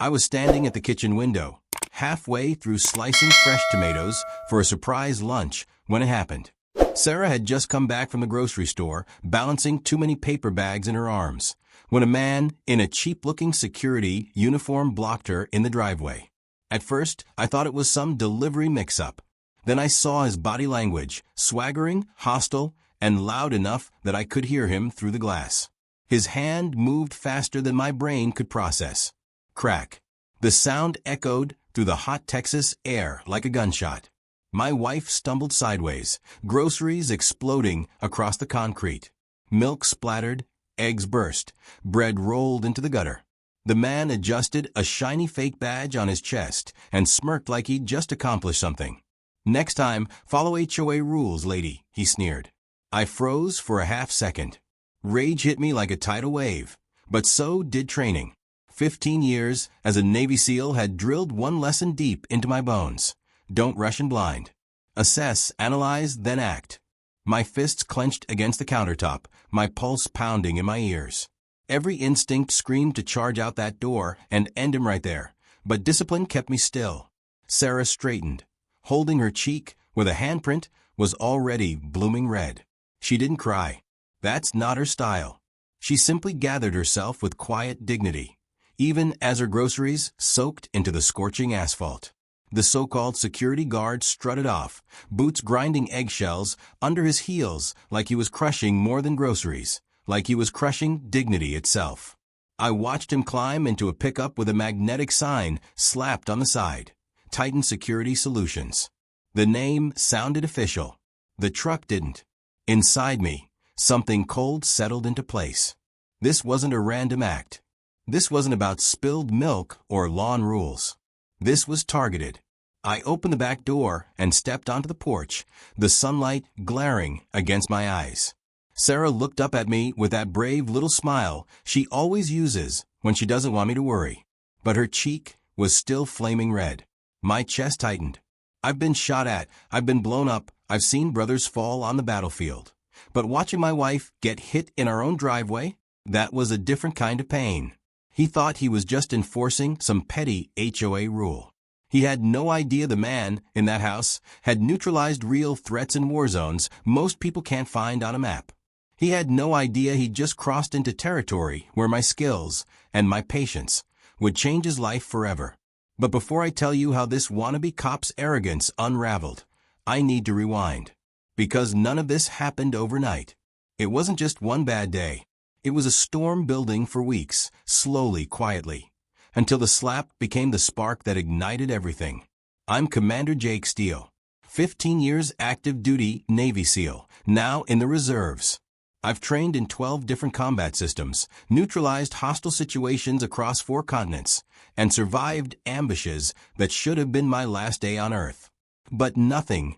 I was standing at the kitchen window, halfway through slicing fresh tomatoes for a surprise lunch when it happened. Sarah had just come back from the grocery store, balancing too many paper bags in her arms, when a man in a cheap-looking security uniform blocked her in the driveway. At first, I thought it was some delivery mix-up. Then I saw his body language, swaggering, hostile, and loud enough that I could hear him through the glass. His hand moved faster than my brain could process. Crack. The sound echoed through the hot Texas air like a gunshot. My wife stumbled sideways, groceries exploding across the concrete. Milk splattered, eggs burst, bread rolled into the gutter. The man adjusted a shiny fake badge on his chest and smirked like he'd just accomplished something. "Next time, follow HOA rules, lady," he sneered. I froze for a half second. Rage hit me like a tidal wave, but so did training. 15 years as a Navy SEAL had drilled one lesson deep into my bones. Don't rush in blind. Assess, analyze, then act. My fists clenched against the countertop, my pulse pounding in my ears. Every instinct screamed to charge out that door and end him right there, but discipline kept me still. Sarah straightened. Holding her cheek with a handprint was already blooming red. She didn't cry. That's not her style. She simply gathered herself with quiet dignity, even as her groceries soaked into the scorching asphalt. The so-called security guard strutted off, boots grinding eggshells under his heels like he was crushing more than groceries, like he was crushing dignity itself. I watched him climb into a pickup with a magnetic sign slapped on the side. Titan Security Solutions. The name sounded official. The truck didn't. Inside me, something cold settled into place. This wasn't a random act. This wasn't about spilled milk or lawn rules. This was targeted. I opened the back door and stepped onto the porch, the sunlight glaring against my eyes. Sarah looked up at me with that brave little smile she always uses when she doesn't want me to worry. But her cheek was still flaming red. My chest tightened. I've been shot at, I've been blown up, I've seen brothers fall on the battlefield. But watching my wife get hit in our own driveway, that was a different kind of pain. He thought he was just enforcing some petty HOA rule. He had no idea the man in that house had neutralized real threats in war zones most people can't find on a map. He had no idea he'd just crossed into territory where my skills and my patience would change his life forever. But before I tell you how this wannabe cop's arrogance unraveled, I need to rewind. Because none of this happened overnight. It wasn't just one bad day. It was a storm building for weeks, slowly, quietly, until the slap became the spark that ignited everything. I'm Commander Jake Steele, 15 years active duty Navy SEAL, now in the reserves. I've trained in 12 different combat systems, neutralized hostile situations across 4 continents, and survived ambushes that should have been my last day on Earth. But nothing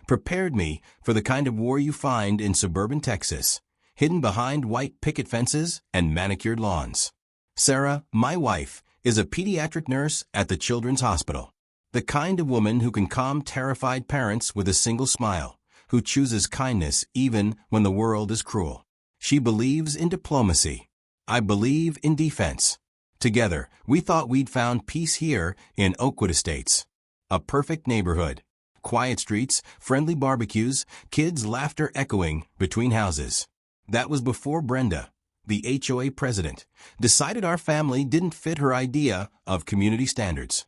prepared me for the kind of war you find in suburban Texas, hidden behind white picket fences and manicured lawns. Sarah, my wife, is a pediatric nurse at the Children's Hospital. The kind of woman who can calm terrified parents with a single smile, who chooses kindness even when the world is cruel. She believes in diplomacy. I believe in defense. Together, we thought we'd found peace here in Oakwood Estates. A perfect neighborhood. Quiet streets, friendly barbecues, kids' laughter echoing between houses. That was before Brenda, the HOA president, decided our family didn't fit her idea of community standards.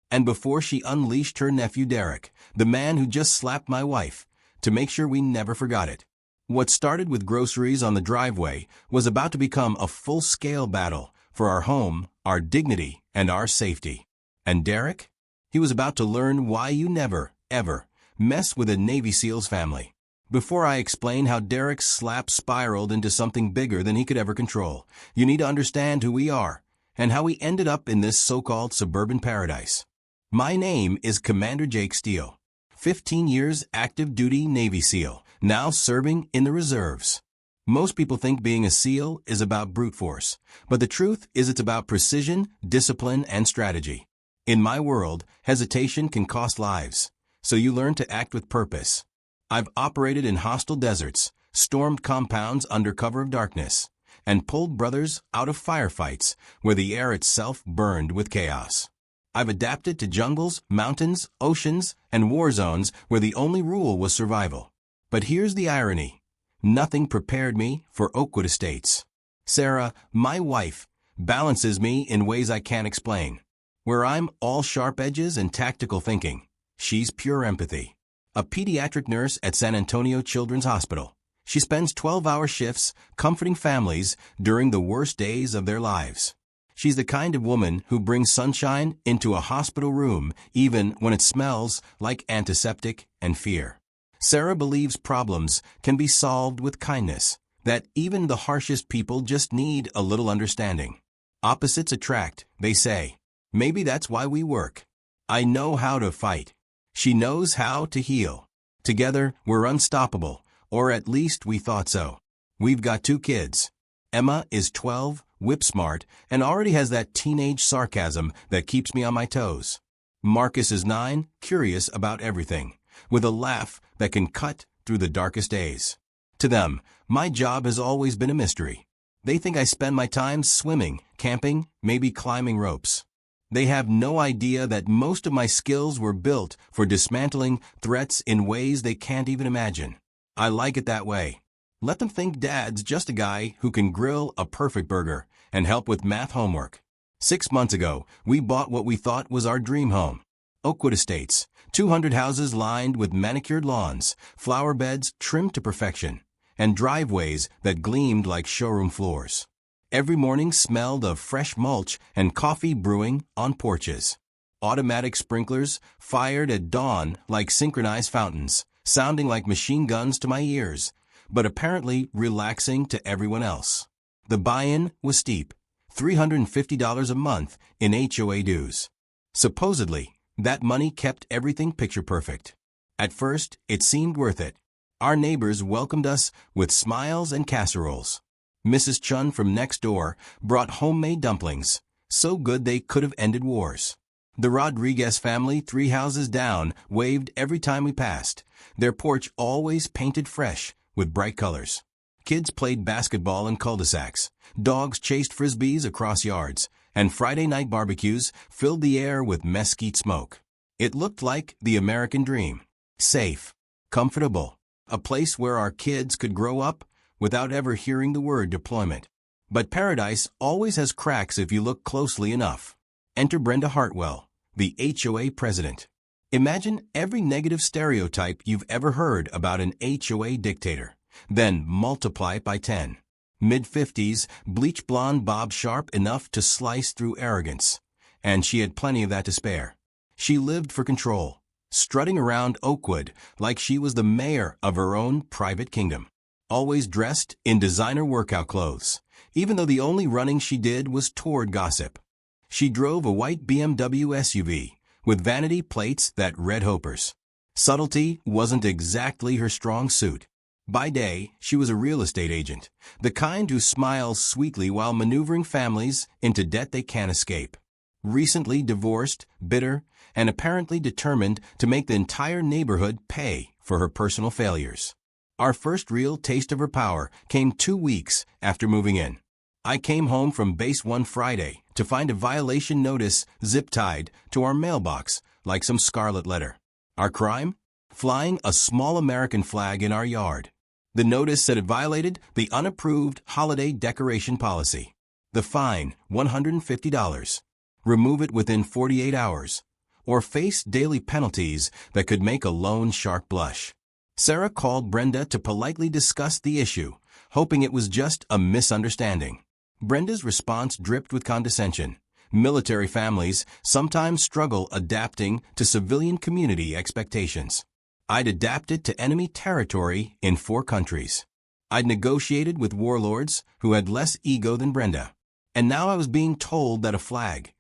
And before she unleashed her nephew Derek, the man who just slapped my wife, to make sure we never forgot it. What started with groceries on the driveway was about to become a full-scale battle for our home, our dignity, and our safety. And Derek? He was about to learn why you never, ever, mess with a Navy SEAL's family. Before I explain how Derek's slap spiraled into something bigger than he could ever control, you need to understand who we are and how we ended up in this so-called suburban paradise. My name is Commander Jake Steele, 15 years active duty Navy SEAL, now serving in the reserves. Most people think being a SEAL is about brute force, but the truth is it's about precision, discipline, and strategy. In my world, hesitation can cost lives, so you learn to act with purpose. I've operated in hostile deserts, stormed compounds under cover of darkness, and pulled brothers out of firefights where the air itself burned with chaos. I've adapted to jungles, mountains, oceans, and war zones where the only rule was survival. But here's the irony. Nothing prepared me for Oakwood Estates. Sarah, my wife, balances me in ways I can't explain. Where I'm all sharp edges and tactical thinking, she's pure empathy. A pediatric nurse at San Antonio Children's Hospital, she spends 12-hour shifts comforting families during the worst days of their lives. She's the kind of woman who brings sunshine into a hospital room even when it smells like antiseptic and fear. Sarah believes problems can be solved with kindness, that even the harshest people just need a little understanding. Opposites attract, they say. Maybe that's why we work. I know how to fight. She knows how to heal. Together, we're unstoppable, or at least we thought so. We've got 2 kids. Emma is 12, whip-smart, and already has that teenage sarcasm that keeps me on my toes. Marcus is 9, curious about everything, with a laugh that can cut through the darkest days. To them, my job has always been a mystery. They think I spend my time swimming, camping, maybe climbing ropes. They have no idea that most of my skills were built for dismantling threats in ways they can't even imagine. I like it that way. Let them think Dad's just a guy who can grill a perfect burger and help with math homework. 6 months ago, we bought what we thought was our dream home. Oakwood Estates, 200 houses lined with manicured lawns, flower beds trimmed to perfection, and driveways that gleamed like showroom floors. Every morning smelled of fresh mulch and coffee brewing on porches. Automatic sprinklers fired at dawn like synchronized fountains, sounding like machine guns to my ears, but apparently relaxing to everyone else. The buy-in was steep, $350 a month in HOA dues. Supposedly, that money kept everything picture perfect. At first, it seemed worth it. Our neighbors welcomed us with smiles and casseroles. Mrs. Chun from next door brought homemade dumplings, so good they could have ended wars. The Rodriguez family 3 houses down waved every time we passed, their porch always painted fresh with bright colors. Kids played basketball in cul-de-sacs, dogs chased frisbees across yards, and Friday night barbecues filled the air with mesquite smoke. It looked like the American dream. Safe, comfortable, a place where our kids could grow up without ever hearing the word deployment. But paradise always has cracks if you look closely enough. Enter Brenda Hartwell, the HOA president. Imagine every negative stereotype you've ever heard about an HOA dictator, then multiply it by 10. Mid-50s, bleach blonde bob sharp enough to slice through arrogance. And she had plenty of that to spare. She lived for control, strutting around Oakwood like she was the mayor of her own private kingdom. Always dressed in designer workout clothes, even though the only running she did was toward gossip. She drove a white BMW SUV with vanity plates that read Hopers. Subtlety wasn't exactly her strong suit. By day, she was a real estate agent, the kind who smiles sweetly while maneuvering families into debt they can't escape. Recently divorced, bitter, and apparently determined to make the entire neighborhood pay for her personal failures. Our first real taste of her power came 2 weeks after moving in. I came home from base one Friday to find a violation notice zip-tied to our mailbox like some scarlet letter. Our crime? Flying a small American flag in our yard. The notice said it violated the unapproved holiday decoration policy. The fine, $150. Remove it within 48 hours, or face daily penalties that could make a loan shark blush. Sarah called Brenda to politely discuss the issue, hoping it was just a misunderstanding. Brenda's response dripped with condescension. Military families sometimes struggle adapting to civilian community expectations. I'd adapted to enemy territory in 4 countries. I'd negotiated with warlords who had less ego than Brenda. And now I was being told that a flag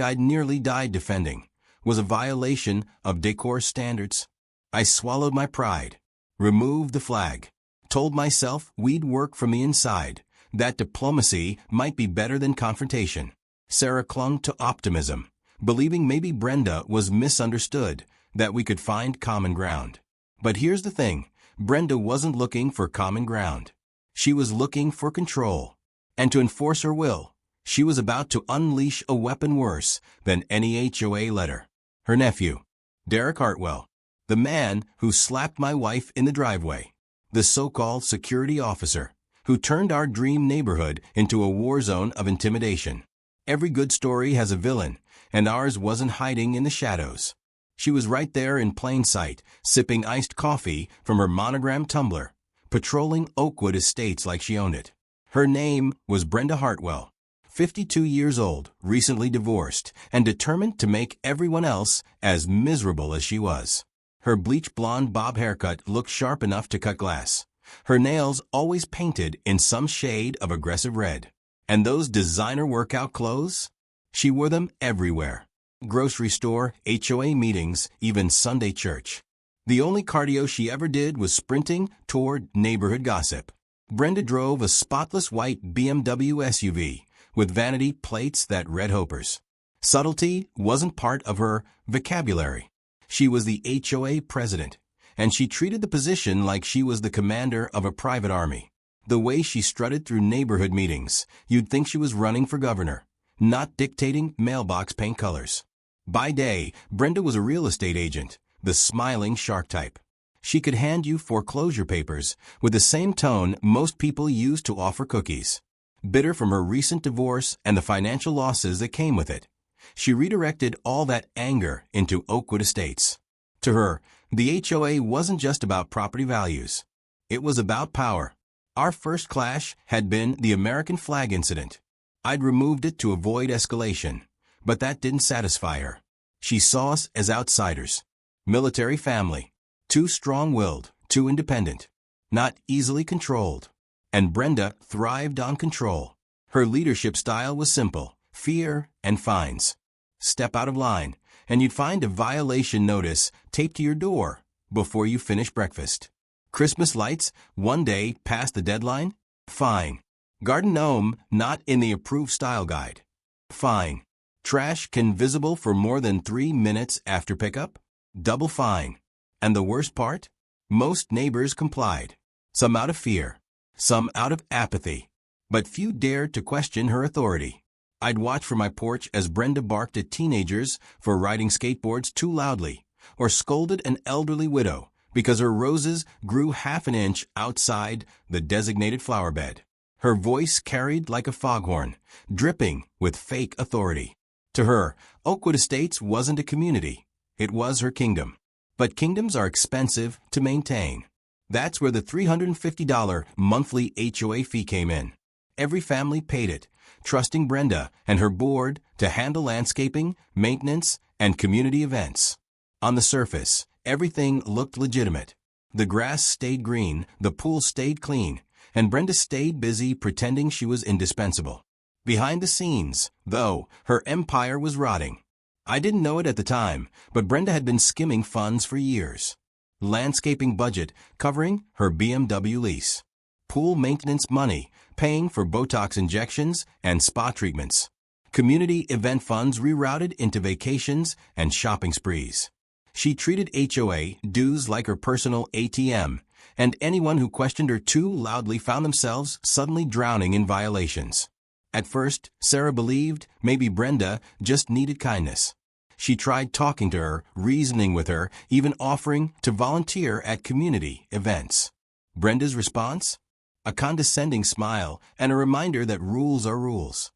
I'd nearly died defending, was a violation of decor standards. I swallowed my pride, removed the flag, told myself we'd work from the inside, that diplomacy might be better than confrontation. Sarah clung to optimism, believing maybe Brenda was misunderstood, that we could find common ground. But here's the thing, Brenda wasn't looking for common ground. She was looking for control. And to enforce her will, she was about to unleash a weapon worse than any HOA letter. Her nephew, Derek Hartwell, the man who slapped my wife in the driveway, the so-called security officer who turned our dream neighborhood into a war zone of intimidation. Every good story has a villain, and ours wasn't hiding in the shadows. She was right there in plain sight, sipping iced coffee from her monogrammed tumbler, patrolling Oakwood Estates like she owned it. Her name was Brenda Hartwell, 52 years old, recently divorced, and determined to make everyone else as miserable as she was. Her bleach blonde bob haircut looked sharp enough to cut glass. Her nails always painted in some shade of aggressive red. And those designer workout clothes? She wore them everywhere. Grocery store, HOA meetings, even Sunday church. The only cardio she ever did was sprinting toward neighborhood gossip. Brenda drove a spotless white BMW SUV with vanity plates that read Hopers. Subtlety wasn't part of her vocabulary. She was the HOA president, and she treated the position like she was the commander of a private army. The way she strutted through neighborhood meetings, you'd think she was running for governor, not dictating mailbox paint colors. By day, Brenda was a real estate agent, the smiling shark type. She could hand you foreclosure papers with the same tone most people use to offer cookies. Bitter from her recent divorce and the financial losses that came with it, she redirected all that anger into Oakwood Estates. To her, the HOA wasn't just about property values. It was about power. Our first clash had been the American flag incident. I'd removed it to avoid escalation, but that didn't satisfy her. She saw us as outsiders. Military family. Too strong-willed, too independent. Not easily controlled. And Brenda thrived on control. Her leadership style was simple: fear and fines. Step out of line, and you'd find a violation notice taped to your door before you finish breakfast. Christmas lights, one day past the deadline? Fine. Garden gnome, not in the approved style guide? Fine. Trash can visible for more than 3 minutes after pickup? Double fine. And the worst part? Most neighbors complied. Some out of fear. Some out of apathy. But few dared to question her authority. I'd watch from my porch as Brenda barked at teenagers for riding skateboards too loudly, or scolded an elderly widow because her roses grew half an inch outside the designated flower bed. Her voice carried like a foghorn, dripping with fake authority. To her, Oakwood Estates wasn't a community. It was her kingdom. But kingdoms are expensive to maintain. That's where the $350 monthly HOA fee came in. Every family paid it, trusting Brenda and her board to handle landscaping, maintenance, and community events. On the surface, everything looked legitimate. The grass stayed green, the pool stayed clean, and Brenda stayed busy pretending she was indispensable. Behind the scenes, though, her empire was rotting. I didn't know it at the time, but Brenda had been skimming funds for years. Landscaping budget covering her BMW lease. Pool maintenance money paying for Botox injections and spa treatments. Community event funds rerouted into vacations and shopping sprees. She treated HOA dues like her personal ATM, and anyone who questioned her too loudly found themselves suddenly drowning in violations. At first, Sarah believed maybe Brenda just needed kindness. She tried talking to her, reasoning with her, even offering to volunteer at community events. Brenda's response? A condescending smile and a reminder that rules are rules.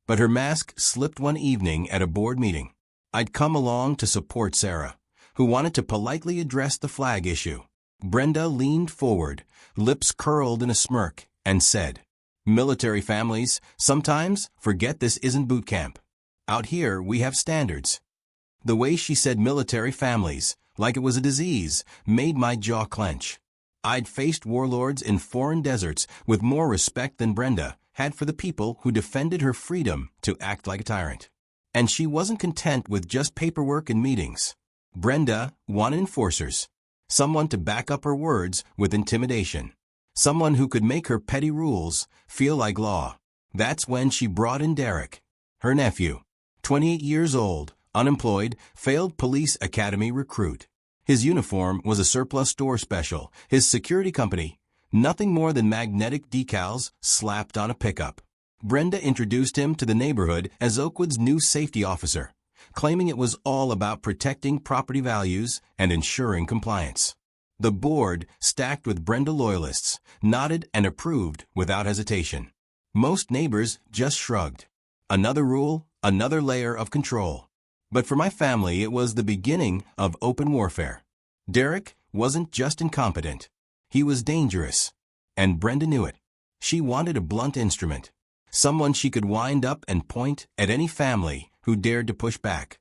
But her mask slipped one evening at a board meeting. I'd come along to support Sarah, who wanted to politely address the flag issue. Brenda leaned forward, lips curled in a smirk, and said, "Military families sometimes forget this isn't boot camp. Out here we have standards." The way she said military families, like it was a disease, made my jaw clench. I'd faced warlords in foreign deserts with more respect than Brenda had for the people who defended her freedom to act like a tyrant. And she wasn't content with just paperwork and meetings. Brenda wanted enforcers, someone to back up her words with intimidation, someone who could make her petty rules feel like law. That's when she brought in Derek, her nephew, 28 years old, unemployed, failed police academy recruit. His uniform was a surplus store special. His security company, nothing more than magnetic decals slapped on a pickup. Brenda introduced him to the neighborhood as Oakwood's new safety officer, claiming it was all about protecting property values and ensuring compliance. The board, stacked with Brenda loyalists, nodded and approved without hesitation. Most neighbors just shrugged. Another rule, another layer of control. But for my family, it was the beginning of open warfare. Derek wasn't just incompetent. He was dangerous. And Brenda knew it. She wanted a blunt instrument. Someone she could wind up and point at any family who dared to push back.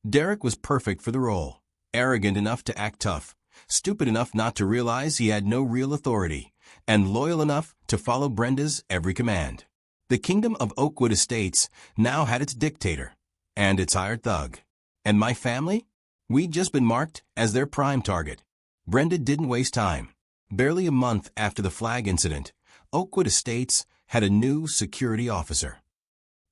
Derek was perfect for the role. Arrogant enough to act tough, stupid enough not to realize he had no real authority, and loyal enough to follow Brenda's every command. The kingdom of Oakwood Estates now had its dictator and its hired thug. And my family? We'd just been marked as their prime target. Brenda didn't waste time. Barely a month after the flag incident, Oakwood Estates had a new security officer.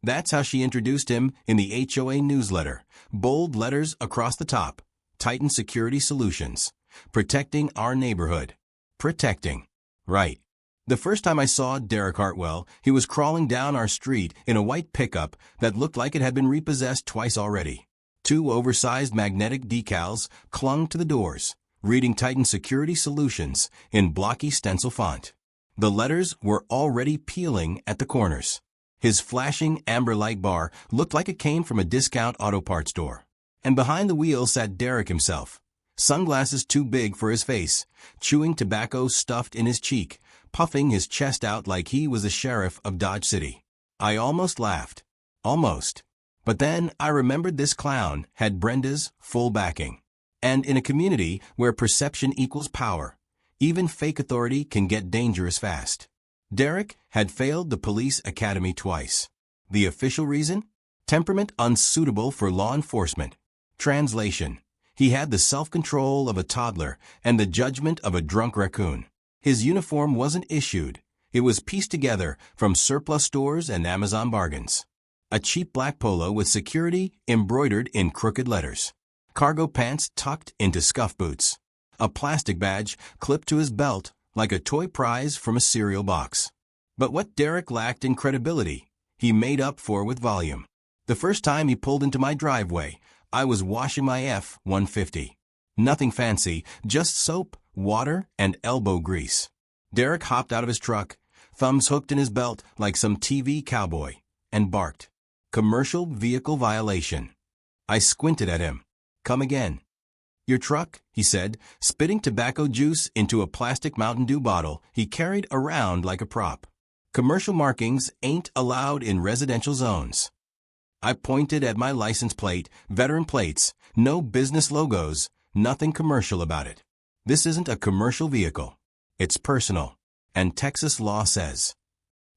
That's how she introduced him in the HOA newsletter, bold letters across the top. Titan Security Solutions. Protecting our neighborhood. Protecting. Right. The first time I saw Derek Hartwell, he was crawling down our street in a white pickup that looked like it had been repossessed twice already. 2 oversized magnetic decals clung to the doors, reading Titan Security Solutions in blocky stencil font. The letters were already peeling at the corners. His flashing amber light bar looked like it came from a discount auto parts store. And behind the wheel sat Derek himself, sunglasses too big for his face, chewing tobacco stuffed in his cheek, puffing his chest out like he was the sheriff of Dodge City. I almost laughed. Almost. But then I remembered this clown had Brenda's full backing. And in a community where perception equals power, even fake authority can get dangerous fast. Derek had failed the police academy twice. The official reason? Temperament unsuitable for law enforcement. Translation: he had the self-control of a toddler and the judgment of a drunk raccoon. His uniform wasn't issued. It was pieced together from surplus stores and Amazon bargains. A cheap black polo with security embroidered in crooked letters. Cargo pants tucked into scuff boots. A plastic badge clipped to his belt like a toy prize from a cereal box. But what Derek lacked in credibility, he made up for with volume. The first time he pulled into my driveway, I was washing my F-150. Nothing fancy, just soap, water, and elbow grease. Derek hopped out of his truck, thumbs hooked in his belt like some TV cowboy, and barked. Commercial vehicle violation. I squinted at him. Come again. Your truck, he said, spitting tobacco juice into a plastic Mountain Dew bottle he carried around like a prop. Commercial markings ain't allowed in residential zones. I pointed at my license plate, veteran plates, no business logos, nothing commercial about it. This isn't a commercial vehicle. It's personal. And Texas law says.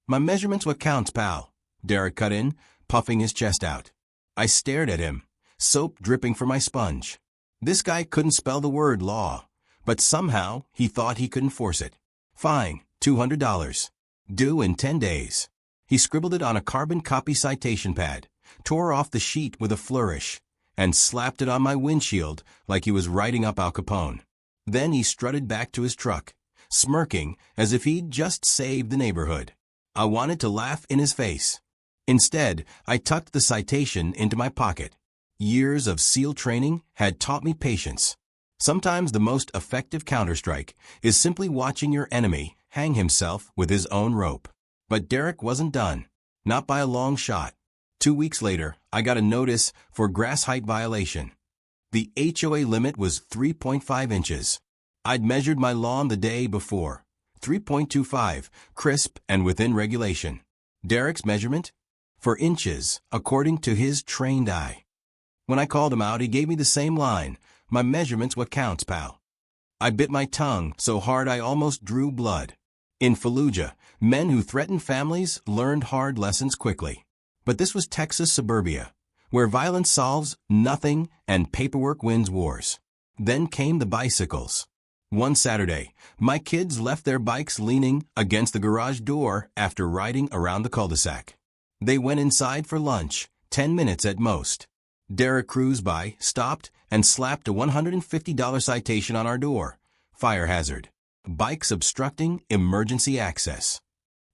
My measurement's what counts, pal. Derek cut in, puffing his chest out. I stared at him, soap dripping from my sponge. This guy couldn't spell the word law, but somehow he thought he could enforce it. Fine, $200. Due in 10 days. He scribbled it on a carbon copy citation pad, tore off the sheet with a flourish, and slapped it on my windshield like he was writing up Al Capone. Then he strutted back to his truck, smirking as if he'd just saved the neighborhood. I wanted to laugh in his face. Instead, I tucked the citation into my pocket. Years of SEAL training had taught me patience. Sometimes the most effective counterstrike is simply watching your enemy hang himself with his own rope. But Derek wasn't done. Not by a long shot. 2 weeks later, I got a notice for grass height violation. The HOA limit was 3.5 inches. I'd measured my lawn the day before. 3.25, crisp and within regulation. Derek's measurement? For inches, according to his trained eye. When I called him out, he gave me the same line. My measurement's what counts, pal. I bit my tongue so hard I almost drew blood. In Fallujah, men who threatened families learned hard lessons quickly. But this was Texas suburbia, where violence solves nothing and paperwork wins wars. Then came the bicycles. One Saturday, my kids left their bikes leaning against the garage door after riding around the cul-de-sac. They went inside for lunch, 10 minutes at most. Derek cruised by, stopped, and slapped a $150 citation on our door. Fire hazard. Bikes obstructing emergency access.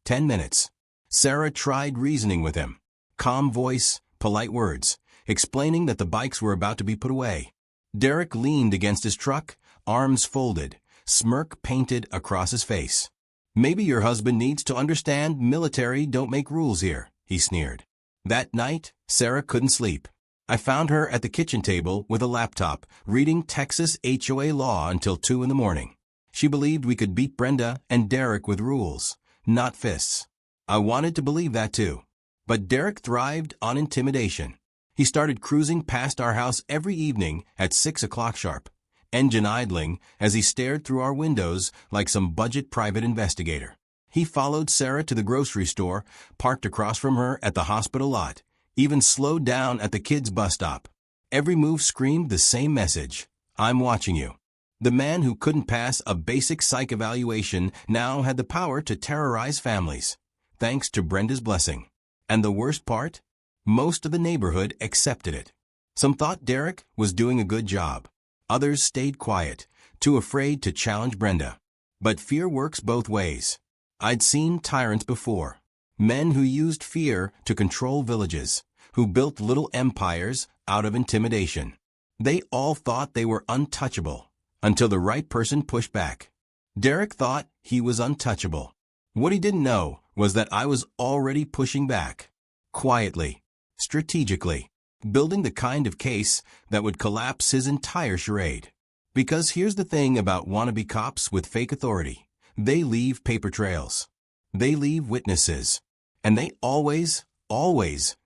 10 minutes. Sarah tried reasoning with him. Calm voice, polite words, explaining that the bikes were about to be put away. Derek leaned against his truck, arms folded, smirk painted across his face. "Maybe your husband needs to understand military don't make rules here," he sneered. That night, Sarah couldn't sleep. I found her at the kitchen table with a laptop, reading Texas HOA law until 2 in the morning. She believed we could beat Brenda and Derek with rules, not fists. I wanted to believe that too. But Derek thrived on intimidation. He started cruising past our house every evening at 6 o'clock sharp, engine idling as he stared through our windows like some budget private investigator. He followed Sarah to the grocery store, parked across from her at the hospital lot, even slowed down at the kids' bus stop. Every move screamed the same message: "I'm watching you." The man who couldn't pass a basic psych evaluation now had the power to terrorize families, thanks to Brenda's blessing. And the worst part? Most of the neighborhood accepted it. Some thought Derek was doing a good job. Others stayed quiet, too afraid to challenge Brenda. But fear works both ways. I'd seen tyrants before. Men who used fear to control villages, who built little empires out of intimidation. They all thought they were untouchable, until the right person pushed back. Derek thought he was untouchable. What he didn't know was that I was already pushing back. Quietly, strategically, building the kind of case that would collapse his entire charade. Because here's the thing about wannabe cops with fake authority. They leave paper trails. They leave witnesses. And they always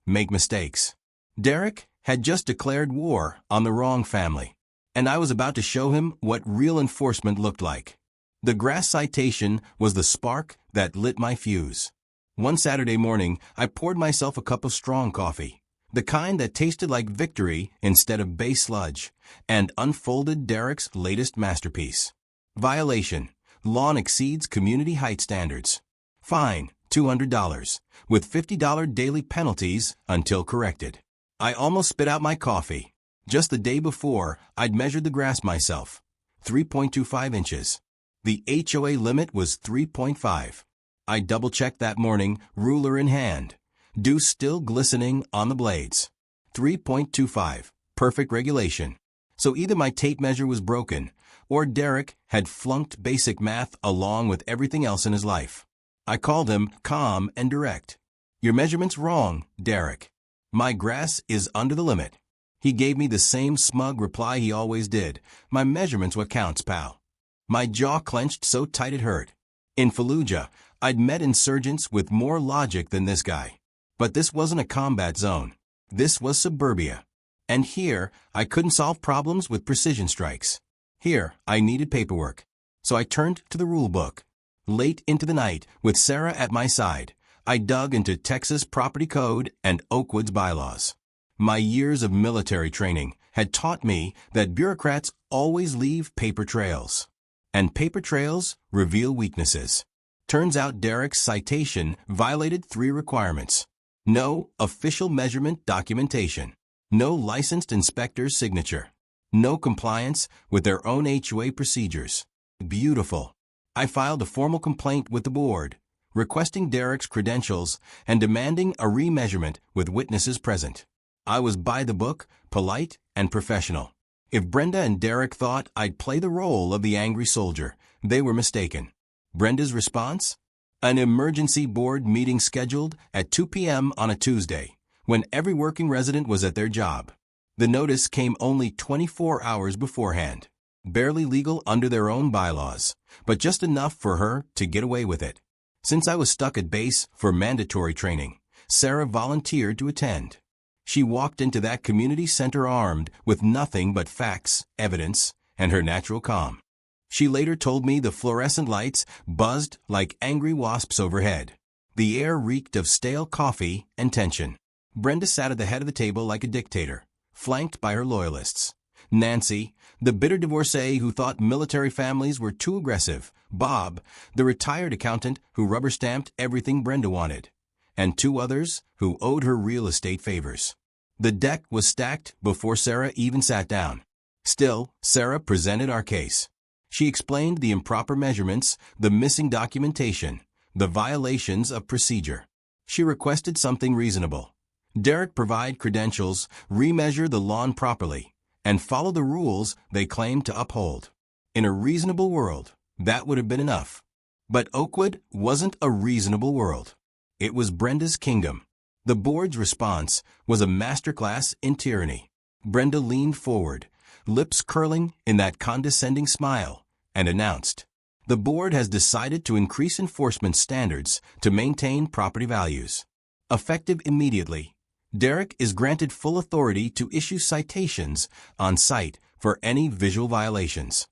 make mistakes. Derek had just declared war on the wrong family, and I was about to show him what real enforcement looked like. The grass citation was the spark that lit my fuse. One Saturday morning, I poured myself a cup of strong coffee, the kind that tasted like victory instead of base sludge, and unfolded Derek's latest masterpiece. Violation. Lawn exceeds community height standards. Fine, $200, with $50 daily penalties until corrected. I almost spit out my coffee. Just the day before, I'd measured the grass myself. 3.25 inches. The HOA limit was 3.5. I double-checked that morning, ruler in hand. Dew still glistening on the blades. 3.25. Perfect regulation. So either my tape measure was broken, or Derek had flunked basic math along with everything else in his life. I called him calm and direct. "Your measurement's wrong, Derek. My grass is under the limit." He gave me the same smug reply he always did. "My measurement's what counts, pal." My jaw clenched so tight it hurt. In Fallujah, I'd met insurgents with more logic than this guy. But this wasn't a combat zone. This was suburbia. And here, I couldn't solve problems with precision strikes. Here, I needed paperwork. So I turned to the rule book. Late into the night, with Sarah at my side, I dug into Texas property code and Oakwood's bylaws. My years of military training had taught me that bureaucrats always leave paper trails. And paper trails reveal weaknesses. Turns out Derek's citation violated 3 requirements. No official measurement documentation. No licensed inspector's signature. No compliance with their own HOA procedures. Beautiful. I filed a formal complaint with the board, requesting Derek's credentials and demanding a remeasurement with witnesses present. I was by the book, polite and professional. If Brenda and Derek thought I'd play the role of the angry soldier, they were mistaken. Brenda's response? An emergency board meeting scheduled at 2 p.m. on a Tuesday, when every working resident was at their job. The notice came only 24 hours beforehand. Barely legal under their own bylaws, but just enough for her to get away with it. Since I was stuck at base for mandatory training, Sarah volunteered to attend. She walked into that community center armed with nothing but facts, evidence, and her natural calm. She later told me the fluorescent lights buzzed like angry wasps overhead. The air reeked of stale coffee and tension. Brenda sat at the head of the table like a dictator, flanked by her loyalists. Nancy, the bitter divorcee who thought military families were too aggressive. Bob, the retired accountant who rubber-stamped everything Brenda wanted. And 2 others who owed her real estate favors. The deck was stacked before Sarah even sat down. Still, Sarah presented our case. She explained the improper measurements, the missing documentation, the violations of procedure. She requested something reasonable. Derek provide credentials, remeasure the lawn properly, and follow the rules they claimed to uphold. In a reasonable world, that would have been enough. But Oakwood wasn't a reasonable world. It was Brenda's kingdom. The board's response was a masterclass in tyranny. Brenda leaned forward, lips curling in that condescending smile, and announced, "The board has decided to increase enforcement standards to maintain property values. Effective immediately, Derek is granted full authority to issue citations on site for any visual violations."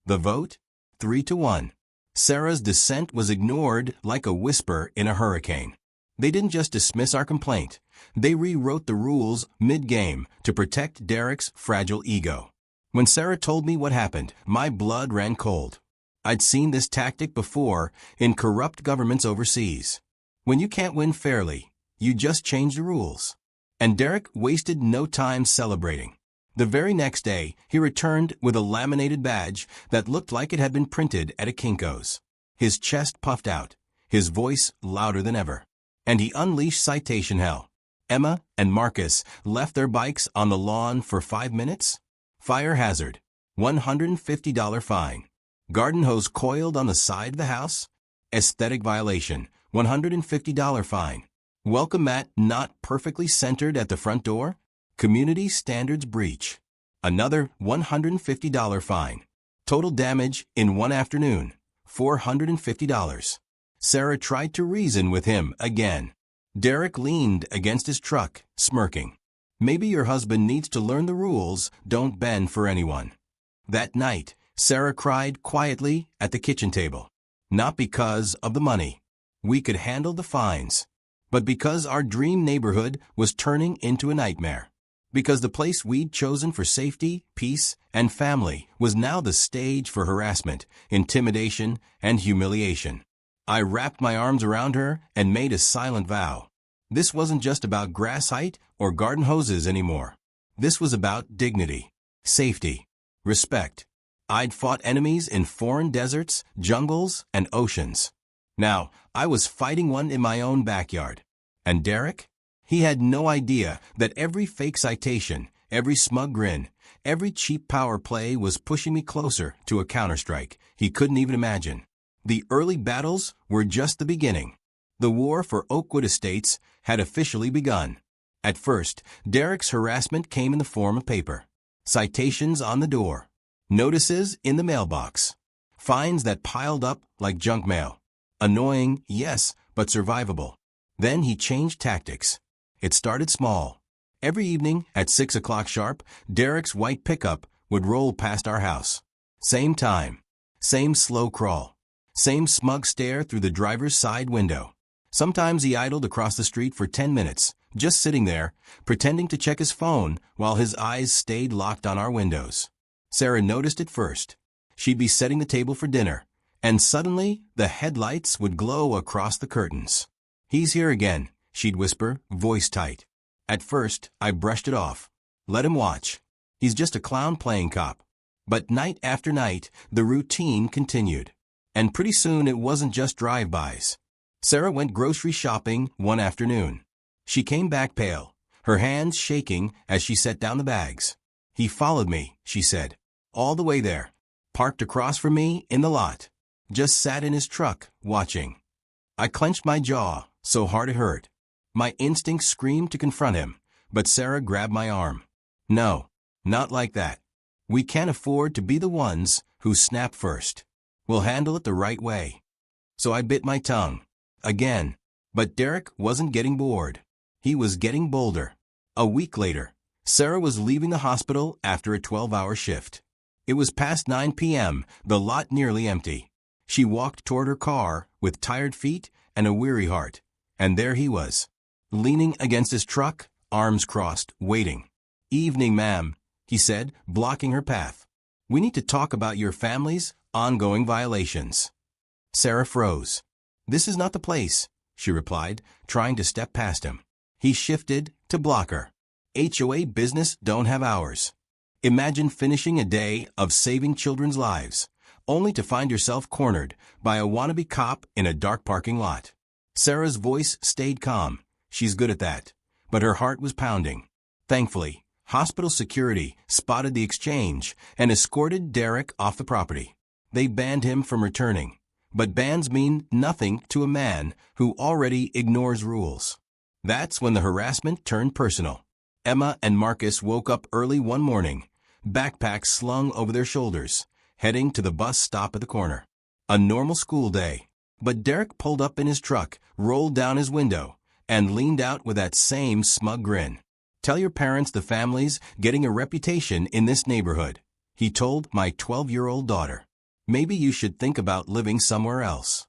The vote? 3-1. Sarah's dissent was ignored like a whisper in a hurricane. They didn't just dismiss our complaint. They rewrote the rules mid-game to protect Derek's fragile ego. When Sarah told me what happened, my blood ran cold. I'd seen this tactic before in corrupt governments overseas. When you can't win fairly, you just change the rules. And Derek wasted no time celebrating. The very next day, he returned with a laminated badge that looked like it had been printed at a Kinko's. His chest puffed out, his voice louder than ever. And he unleashed citation hell. Emma and Marcus left their bikes on the lawn for 5 minutes? Fire hazard, $150 fine. Garden hose coiled on the side of the house? Aesthetic violation, $150 fine. Welcome mat not perfectly centered at the front door? Community standards breach. Another $150 fine. Total damage in one afternoon, $450. Sarah tried to reason with him again. Derek leaned against his truck, smirking. Maybe your husband needs to learn the rules don't bend for anyone. That night, Sarah cried quietly at the kitchen table. Not because of the money. We could handle the fines. But because our dream neighborhood was turning into a nightmare. Because the place we'd chosen for safety, peace, and family was now the stage for harassment, intimidation, and humiliation. I wrapped my arms around her and made a silent vow. This wasn't just about grass height or garden hoses anymore. This was about dignity, safety, respect. I'd fought enemies in foreign deserts, jungles, and oceans. Now, I was fighting one in my own backyard. And Derek? He had no idea that every fake citation, every smug grin, every cheap power play was pushing me closer to a counterstrike he couldn't even imagine. The early battles were just the beginning. The war for Oakwood Estates had officially begun. At first, Derek's harassment came in the form of paper. Citations on the door. Notices in the mailbox. Fines that piled up like junk mail. Annoying, yes, but survivable. Then he changed tactics. It started small. Every evening at 6 o'clock sharp, Derek's white pickup would roll past our house. Same time. Same slow crawl. Same smug stare through the driver's side window. Sometimes he idled across the street for 10 minutes, just sitting there, pretending to check his phone while his eyes stayed locked on our windows. Sarah noticed it first. She'd be setting the table for dinner, and suddenly the headlights would glow across the curtains. "He's here again," she'd whisper, voice tight. At first, I brushed it off. Let him watch. He's just a clown playing cop. But night after night, the routine continued. And pretty soon it wasn't just drive-bys. Sarah went grocery shopping one afternoon. She came back pale, her hands shaking as she set down the bags. "He followed me," she said, "all the way there. Parked across from me in the lot. Just sat in his truck, watching." I clenched my jaw, so hard it hurt. My instinct screamed to confront him, but Sarah grabbed my arm. "No, not like that. We can't afford to be the ones who snap first. We'll handle it the right way." So I bit my tongue. Again. But Derek wasn't getting bored. He was getting bolder. A week later, Sarah was leaving the hospital after a 12-hour shift. It was past 9 p.m., the lot nearly empty. She walked toward her car with tired feet and a weary heart. And there he was, leaning against his truck, arms crossed, waiting. "Evening, ma'am," he said, blocking her path. "We need to talk about your family's ongoing violations." Sarah froze. "This is not the place," she replied, trying to step past him. He shifted to block her. "HOA business don't have hours." Imagine finishing a day of saving children's lives, only to find yourself cornered by a wannabe cop in a dark parking lot. Sarah's voice stayed calm. She's good at that. But her heart was pounding. Thankfully, hospital security spotted the exchange and escorted Derek off the property. They banned him from returning. But bans mean nothing to a man who already ignores rules. That's when the harassment turned personal. Emma and Marcus woke up early one morning, backpacks slung over their shoulders, heading to the bus stop at the corner. A normal school day. But Derek pulled up in his truck, rolled down his window, and leaned out with that same smug grin. "Tell your parents the family's getting a reputation in this neighborhood," he told my 12-year-old daughter. "Maybe you should think about living somewhere else."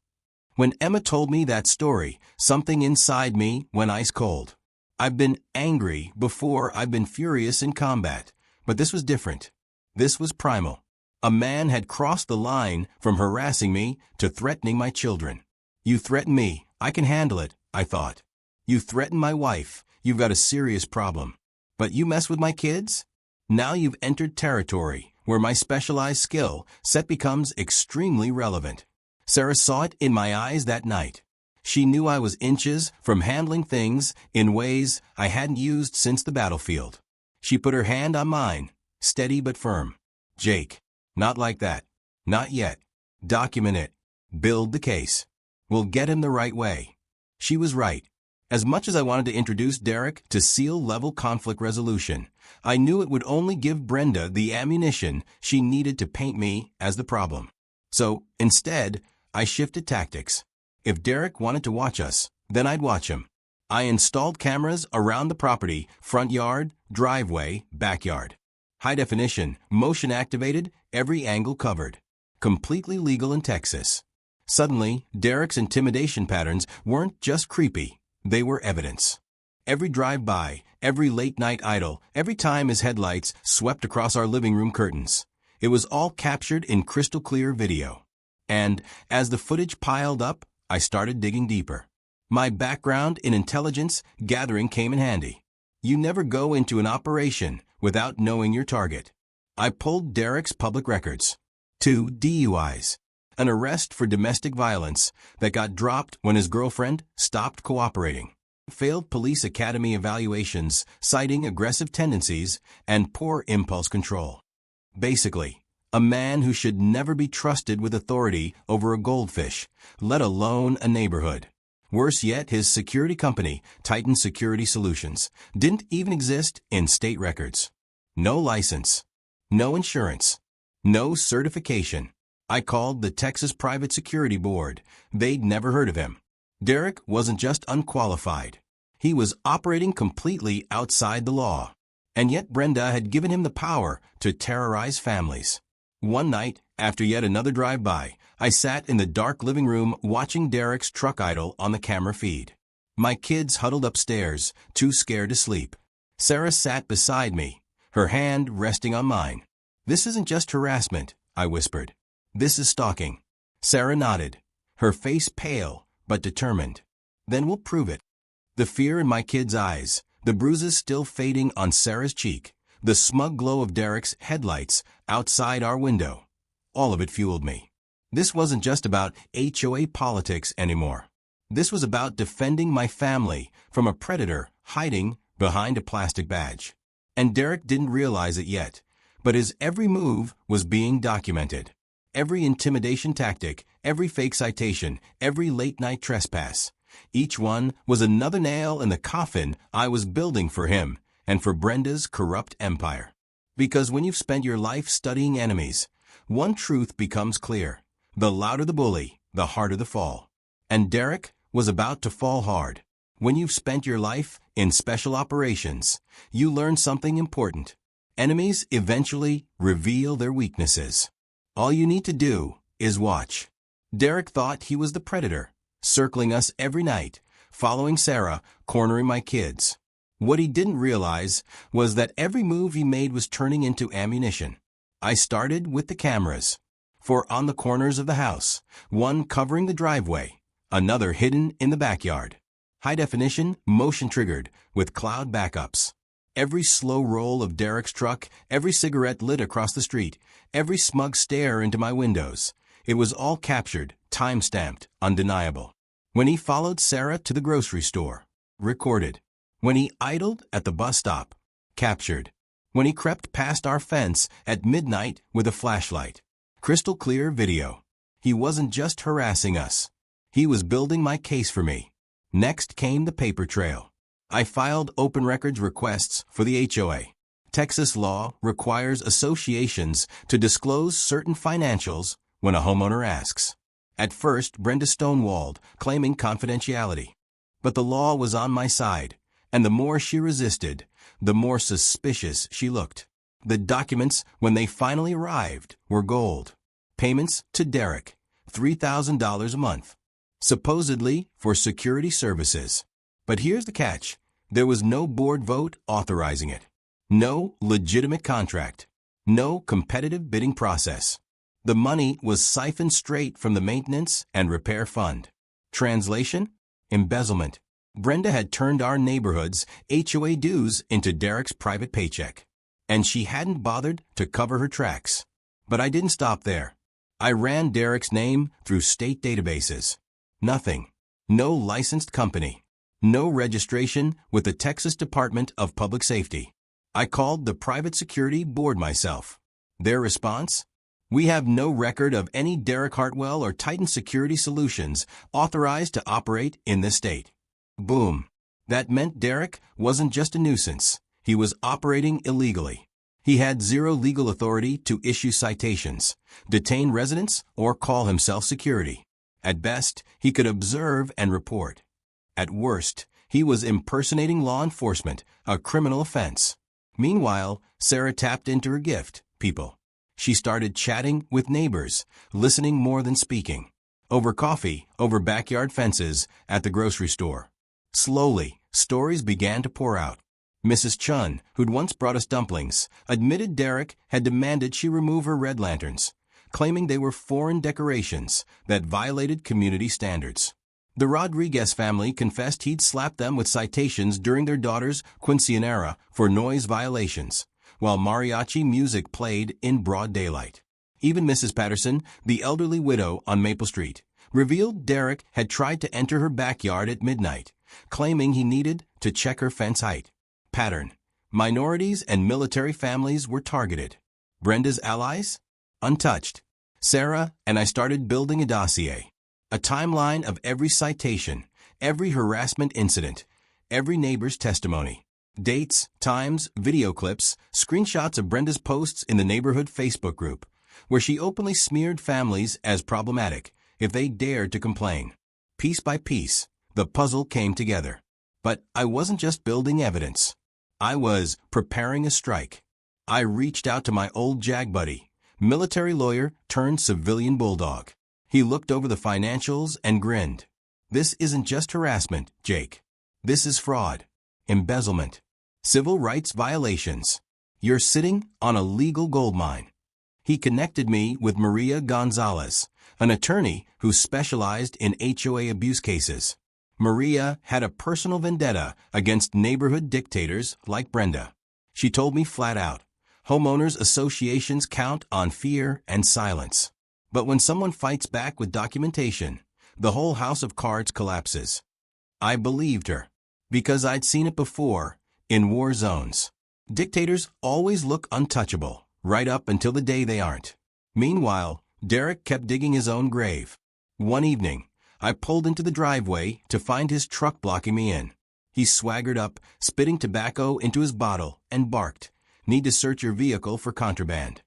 When Emma told me that story, something inside me went ice cold. I've been angry before, I've been furious in combat, but this was different. This was primal. A man had crossed the line from harassing me to threatening my children. "You threaten me, I can handle it," I thought. "You threaten my wife, you've got a serious problem. But you mess with my kids? Now you've entered territory where my specialized skill set becomes extremely relevant." Sarah saw it in my eyes that night. She knew I was inches from handling things in ways I hadn't used since the battlefield. She put her hand on mine, steady but firm. "Jake, not like that. Not yet. Document it. Build the case. We'll get him the right way." She was right. As much as I wanted to introduce Derek to SEAL-level conflict resolution, I knew it would only give Brenda the ammunition she needed to paint me as the problem. So, instead, I shifted tactics. If Derek wanted to watch us, then I'd watch him. I installed cameras around the property, front yard, driveway, backyard. High definition, motion activated, every angle covered. Completely legal in Texas. Suddenly, Derek's intimidation patterns weren't just creepy, they were evidence. Every drive-by, every late-night idle, every time his headlights swept across our living room curtains. It was all captured in crystal-clear video. And, as the footage piled up, I started digging deeper. My background in intelligence gathering came in handy. You never go into an operation without knowing your target. I pulled Derek's public records. 2 DUIs. An arrest for domestic violence that got dropped when his girlfriend stopped cooperating. Failed police academy evaluations citing aggressive tendencies and poor impulse control. Basically, a man who should never be trusted with authority over a goldfish, let alone a neighborhood. Worse yet, his security company, Titan Security Solutions, didn't even exist in state records. No license. No insurance. No certification. I called the Texas Private Security Board. They'd never heard of him. Derek wasn't just unqualified. He was operating completely outside the law. And yet Brenda had given him the power to terrorize families. One night, after yet another drive-by, I sat in the dark living room watching Derek's truck idle on the camera feed. My kids huddled upstairs, too scared to sleep. Sarah sat beside me, her hand resting on mine. "This isn't just harassment," I whispered. "This is stalking." Sarah nodded, her face pale but determined. "Then we'll prove it." The fear in my kids' eyes, the bruises still fading on Sarah's cheek, the smug glow of Derek's headlights outside our window, all of it fueled me. This wasn't just about HOA politics anymore. This was about defending my family from a predator hiding behind a plastic badge. And Derek didn't realize it yet, but his every move was being documented. Every intimidation tactic, every fake citation, every late-night trespass. Each one was another nail in the coffin I was building for him and for Brenda's corrupt empire. Because when you've spent your life studying enemies, one truth becomes clear. The louder the bully, the harder the fall. And Derek was about to fall hard. When you've spent your life in special operations, you learn something important. Enemies eventually reveal their weaknesses. All you need to do is watch. Derek thought he was the predator, circling us every night, following Sarah, cornering my kids. What he didn't realize was that every move he made was turning into ammunition. I started with the cameras. 4 on the corners of the house, 1 covering the driveway, another hidden in the backyard. High definition, motion triggered, with cloud backups. Every slow roll of Derek's truck, every cigarette lit across the street, every smug stare into my windows. It was all captured, time-stamped, undeniable. When he followed Sarah to the grocery store. Recorded. When he idled at the bus stop. Captured. When he crept past our fence at midnight with a flashlight. Crystal clear video. He wasn't just harassing us. He was building my case for me. Next came the paper trail. I filed open records requests for the HOA. Texas law requires associations to disclose certain financials when a homeowner asks. At first, Brenda stonewalled, claiming confidentiality. But the law was on my side, and the more she resisted, the more suspicious she looked. The documents, when they finally arrived, were gold. Payments to Derek, $3,000 a month. Supposedly for security services. But here's the catch. There was no board vote authorizing it. No legitimate contract. No competitive bidding process. The money was siphoned straight from the maintenance and repair fund. Translation? Embezzlement. Brenda had turned our neighborhood's HOA dues into Derek's private paycheck. And she hadn't bothered to cover her tracks. But I didn't stop there. I ran Derek's name through state databases. Nothing. No licensed company. No registration with the Texas Department of Public Safety. I called the private security board myself. Their response? We have no record of any Derek Hartwell or Titan Security Solutions authorized to operate in this state. Boom. That meant Derek wasn't just a nuisance. He was operating illegally. He had zero legal authority to issue citations, detain residents, or call himself security. At best, he could observe and report. At worst, he was impersonating law enforcement, a criminal offense. Meanwhile, Sarah tapped into her gift, people. She started chatting with neighbors, listening more than speaking. Over coffee, over backyard fences, at the grocery store. Slowly, stories began to pour out. Mrs. Chun, who'd once brought us dumplings, admitted Derek had demanded she remove her red lanterns, claiming they were foreign decorations that violated community standards. The Rodriguez family confessed he'd slapped them with citations during their daughter's quinceañera for noise violations, while mariachi music played in broad daylight. Even Mrs. Patterson, the elderly widow on Maple Street, revealed Derek had tried to enter her backyard at midnight, claiming he needed to check her fence height. Pattern. Minorities and military families were targeted. Brenda's allies? Untouched. Sarah and I started building a dossier. A timeline of every citation, every harassment incident, every neighbor's testimony. Dates, times, video clips, screenshots of Brenda's posts in the neighborhood Facebook group, where she openly smeared families as problematic if they dared to complain. Piece by piece, the puzzle came together. But I wasn't just building evidence. I was preparing a strike. I reached out to my old JAG buddy, military lawyer turned civilian bulldog. He looked over the financials and grinned. This isn't just harassment, Jake. This is fraud, embezzlement, civil rights violations. You're sitting on a legal goldmine. He connected me with Maria Gonzalez, an attorney who specialized in HOA abuse cases. Maria had a personal vendetta against neighborhood dictators like Brenda. She told me flat out, homeowners associations count on fear and silence. But when someone fights back with documentation, the whole house of cards collapses. I believed her, because I'd seen it before, in war zones. Dictators always look untouchable, right up until the day they aren't. Meanwhile, Derek kept digging his own grave. One evening, I pulled into the driveway to find his truck blocking me in. He swaggered up, spitting tobacco into his bottle, and barked, "Need to search your vehicle for contraband."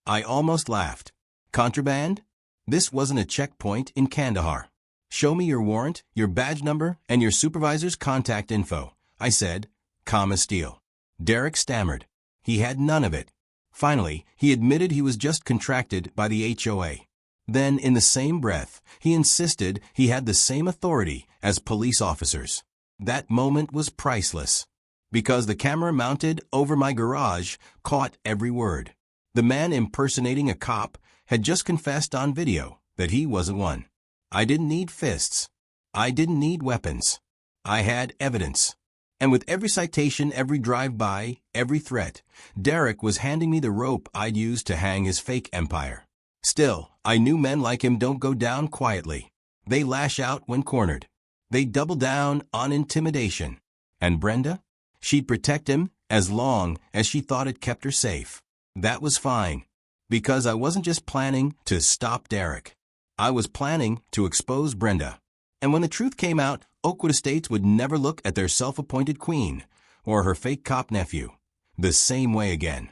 I almost laughed. Contraband? This wasn't a checkpoint in Kandahar. "Show me your warrant, your badge number, and your supervisor's contact info," I said, calm as steel. Derek stammered. He had none of it. Finally, he admitted he was just contracted by the HOA. Then, in the same breath, he insisted he had the same authority as police officers. That moment was priceless, because the camera mounted over my garage caught every word. The man impersonating a cop had just confessed on video that he wasn't one. I didn't need fists. I didn't need weapons. I had evidence. And with every citation, every drive-by, every threat, Derek was handing me the rope I'd use to hang his fake empire. Still, I knew men like him don't go down quietly. They lash out when cornered. They double down on intimidation. And Brenda? She'd protect him as long as she thought it kept her safe. That was fine, because I wasn't just planning to stop Derek. I was planning to expose Brenda. And when the truth came out, Oakwood Estates would never look at their self-appointed queen or her fake cop nephew the same way again.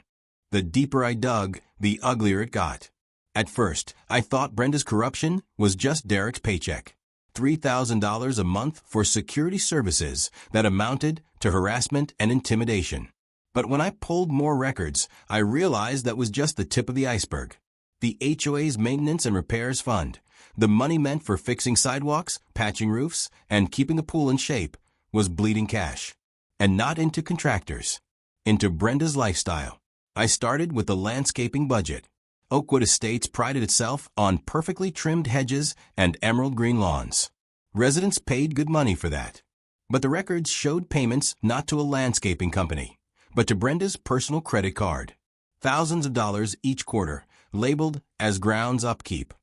The deeper I dug, the uglier it got. At first, I thought Brenda's corruption was just Derek's paycheck. $3,000 a month for security services that amounted to harassment and intimidation. But when I pulled more records, I realized that was just the tip of the iceberg. The HOA's Maintenance and Repairs Fund, the money meant for fixing sidewalks, patching roofs, and keeping the pool in shape, was bleeding cash. And not into contractors. Into Brenda's lifestyle. I started with the landscaping budget. Oakwood Estates prided itself on perfectly trimmed hedges and emerald green lawns. Residents paid good money for that. But the records showed payments not to a landscaping company, but to Brenda's personal credit card. Thousands of dollars each quarter, labeled as grounds upkeep.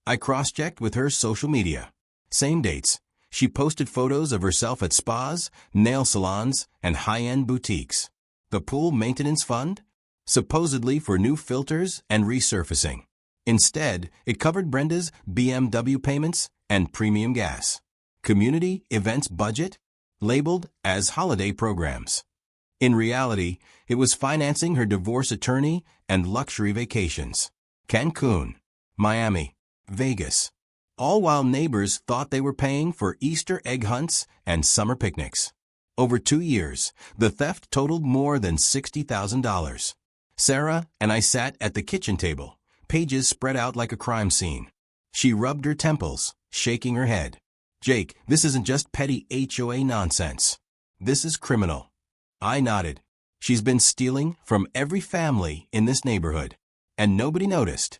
I cross-checked with her social media. Same dates. She posted photos of herself at spas, nail salons, and high-end boutiques. The pool maintenance fund? Supposedly for new filters and resurfacing. Instead, it covered Brenda's BMW payments and premium gas. Community events budget? Labeled as holiday programs. In reality, it was financing her divorce attorney and luxury vacations. Cancun, Miami, Vegas. All while neighbors thought they were paying for Easter egg hunts and summer picnics. Over 2 years, the theft totaled more than $60,000. Sarah and I sat at the kitchen table, pages spread out like a crime scene. She rubbed her temples, shaking her head. Jake, this isn't just petty HOA nonsense. This is criminal. I nodded. She's been stealing from every family in this neighborhood. And nobody noticed.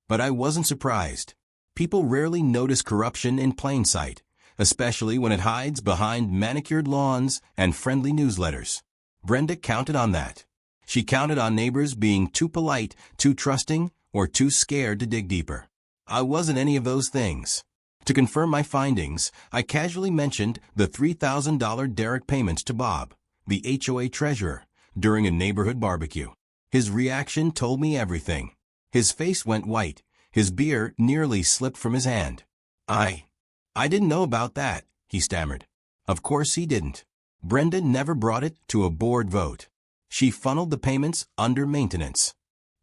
But I wasn't surprised. People rarely notice corruption in plain sight, especially when it hides behind manicured lawns and friendly newsletters. Brenda counted on that. She counted on neighbors being too polite, too trusting, or too scared to dig deeper. I wasn't any of those things. To confirm my findings, I casually mentioned the $3,000 Derek payments to Bob, the HOA treasurer, during a neighborhood barbecue. His reaction told me everything. His face went white. His beer nearly slipped from his hand. I didn't know about that, he stammered. Of course he didn't. Brenda never brought it to a board vote. She funneled the payments under maintenance.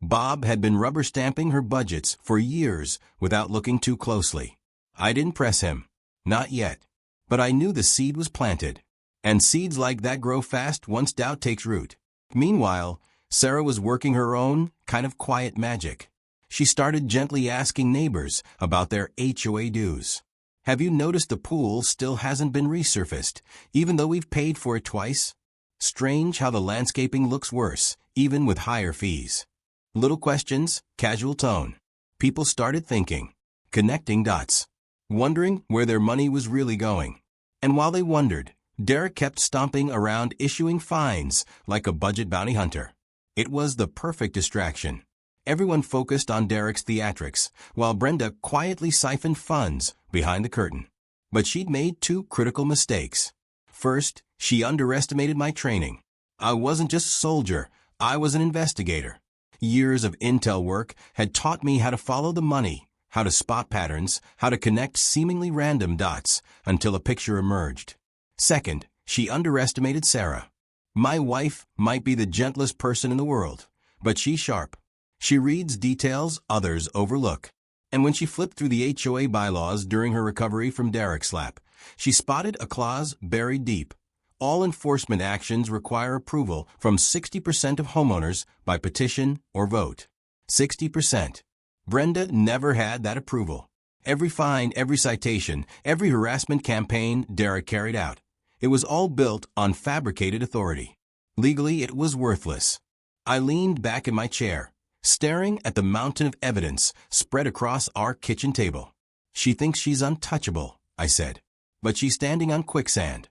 Bob had been rubber stamping her budgets for years without looking too closely. I didn't press him. Not yet. But I knew the seed was planted. And seeds like that grow fast once doubt takes root. Meanwhile, Sarah was working her own kind of quiet magic. She started gently asking neighbors about their HOA dues. Have you noticed the pool still hasn't been resurfaced, even though we've paid for it twice? Strange how the landscaping looks worse, even with higher fees. Little questions, casual tone. People started thinking, connecting dots, wondering where their money was really going. And while they wondered, Derek kept stomping around issuing fines like a budget bounty hunter. It was the perfect distraction. Everyone focused on Derek's theatrics, while Brenda quietly siphoned funds behind the curtain. But she'd made 2 critical mistakes. First, she underestimated my training. I wasn't just a soldier, I was an investigator. Years of intel work had taught me how to follow the money, how to spot patterns, how to connect seemingly random dots until a picture emerged. Second, she underestimated Sarah. My wife might be the gentlest person in the world, but she's sharp. She reads details others overlook. And when she flipped through the HOA bylaws during her recovery from Derek's slap, she spotted a clause buried deep. All enforcement actions require approval from 60% of homeowners by petition or vote. 60%. Brenda never had that approval. Every fine, every citation, every harassment campaign Derek carried out, it was all built on fabricated authority. Legally, it was worthless. I leaned back in my chair, staring at the mountain of evidence spread across our kitchen table. She thinks she's untouchable, I said, but she's standing on quicksand.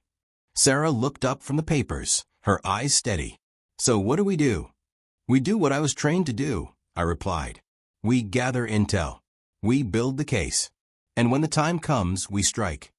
Sarah looked up from the papers, her eyes steady. So what do? We do what I was trained to do, I replied. We gather intel. We build the case. And when the time comes, we strike.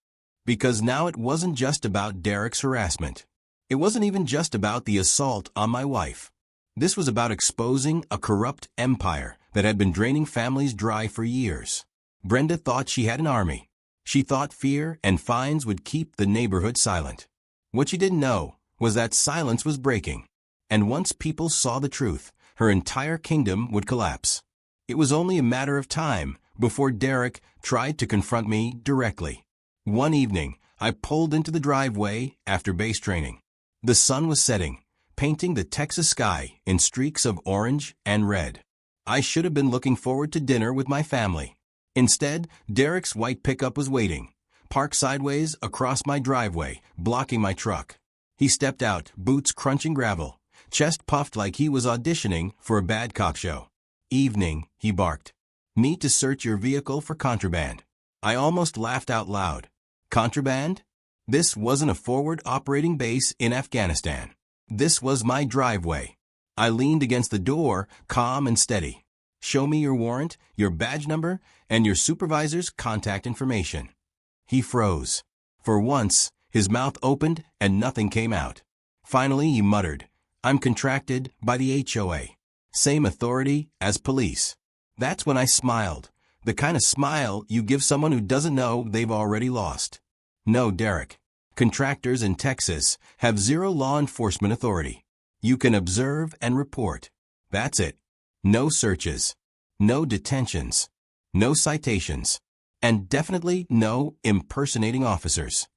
Because now it wasn't just about Derek's harassment. It wasn't even just about the assault on my wife. This was about exposing a corrupt empire that had been draining families dry for years. Brenda thought she had an army. She thought fear and fines would keep the neighborhood silent. What she didn't know was that silence was breaking. And once people saw the truth, her entire kingdom would collapse. It was only a matter of time before Derek tried to confront me directly. One evening, I pulled into the driveway after base training. The sun was setting, painting the Texas sky in streaks of orange and red. I should have been looking forward to dinner with my family. Instead, Derek's white pickup was waiting, parked sideways across my driveway, blocking my truck. He stepped out, boots crunching gravel, chest puffed like he was auditioning for a bad cop show. "Evening," he barked. "Need to search your vehicle for contraband." I almost laughed out loud. Contraband? This wasn't a forward operating base in Afghanistan. This was my driveway. I leaned against the door, calm and steady. "Show me your warrant, your badge number, and your supervisor's contact information." He froze. For once, his mouth opened and nothing came out. Finally, he muttered, "I'm contracted by the HOA. Same authority as police." That's when I smiled. The kind of smile you give someone who doesn't know they've already lost. "No, Derek. Contractors in Texas have zero law enforcement authority. You can observe and report. That's it. No searches. No detentions. No citations. And definitely no impersonating officers."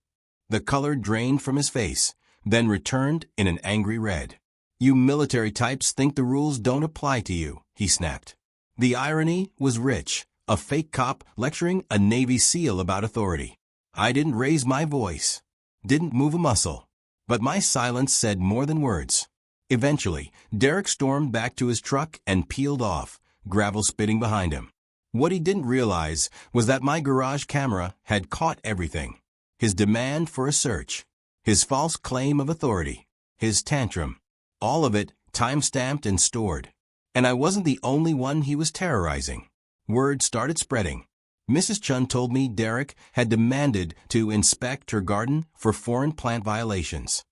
The color drained from his face, then returned in an angry red. "You military types think the rules don't apply to you," he snapped. The irony was rich, a fake cop lecturing a Navy SEAL about authority. I didn't raise my voice, didn't move a muscle, but my silence said more than words. Eventually, Derek stormed back to his truck and peeled off, gravel spitting behind him. What he didn't realize was that my garage camera had caught everything. His demand for a search, his false claim of authority, his tantrum, all of it time-stamped and stored. And I wasn't the only one he was terrorizing. Word started spreading. Mrs. Chun told me Derek had demanded to inspect her garden for foreign plant violations.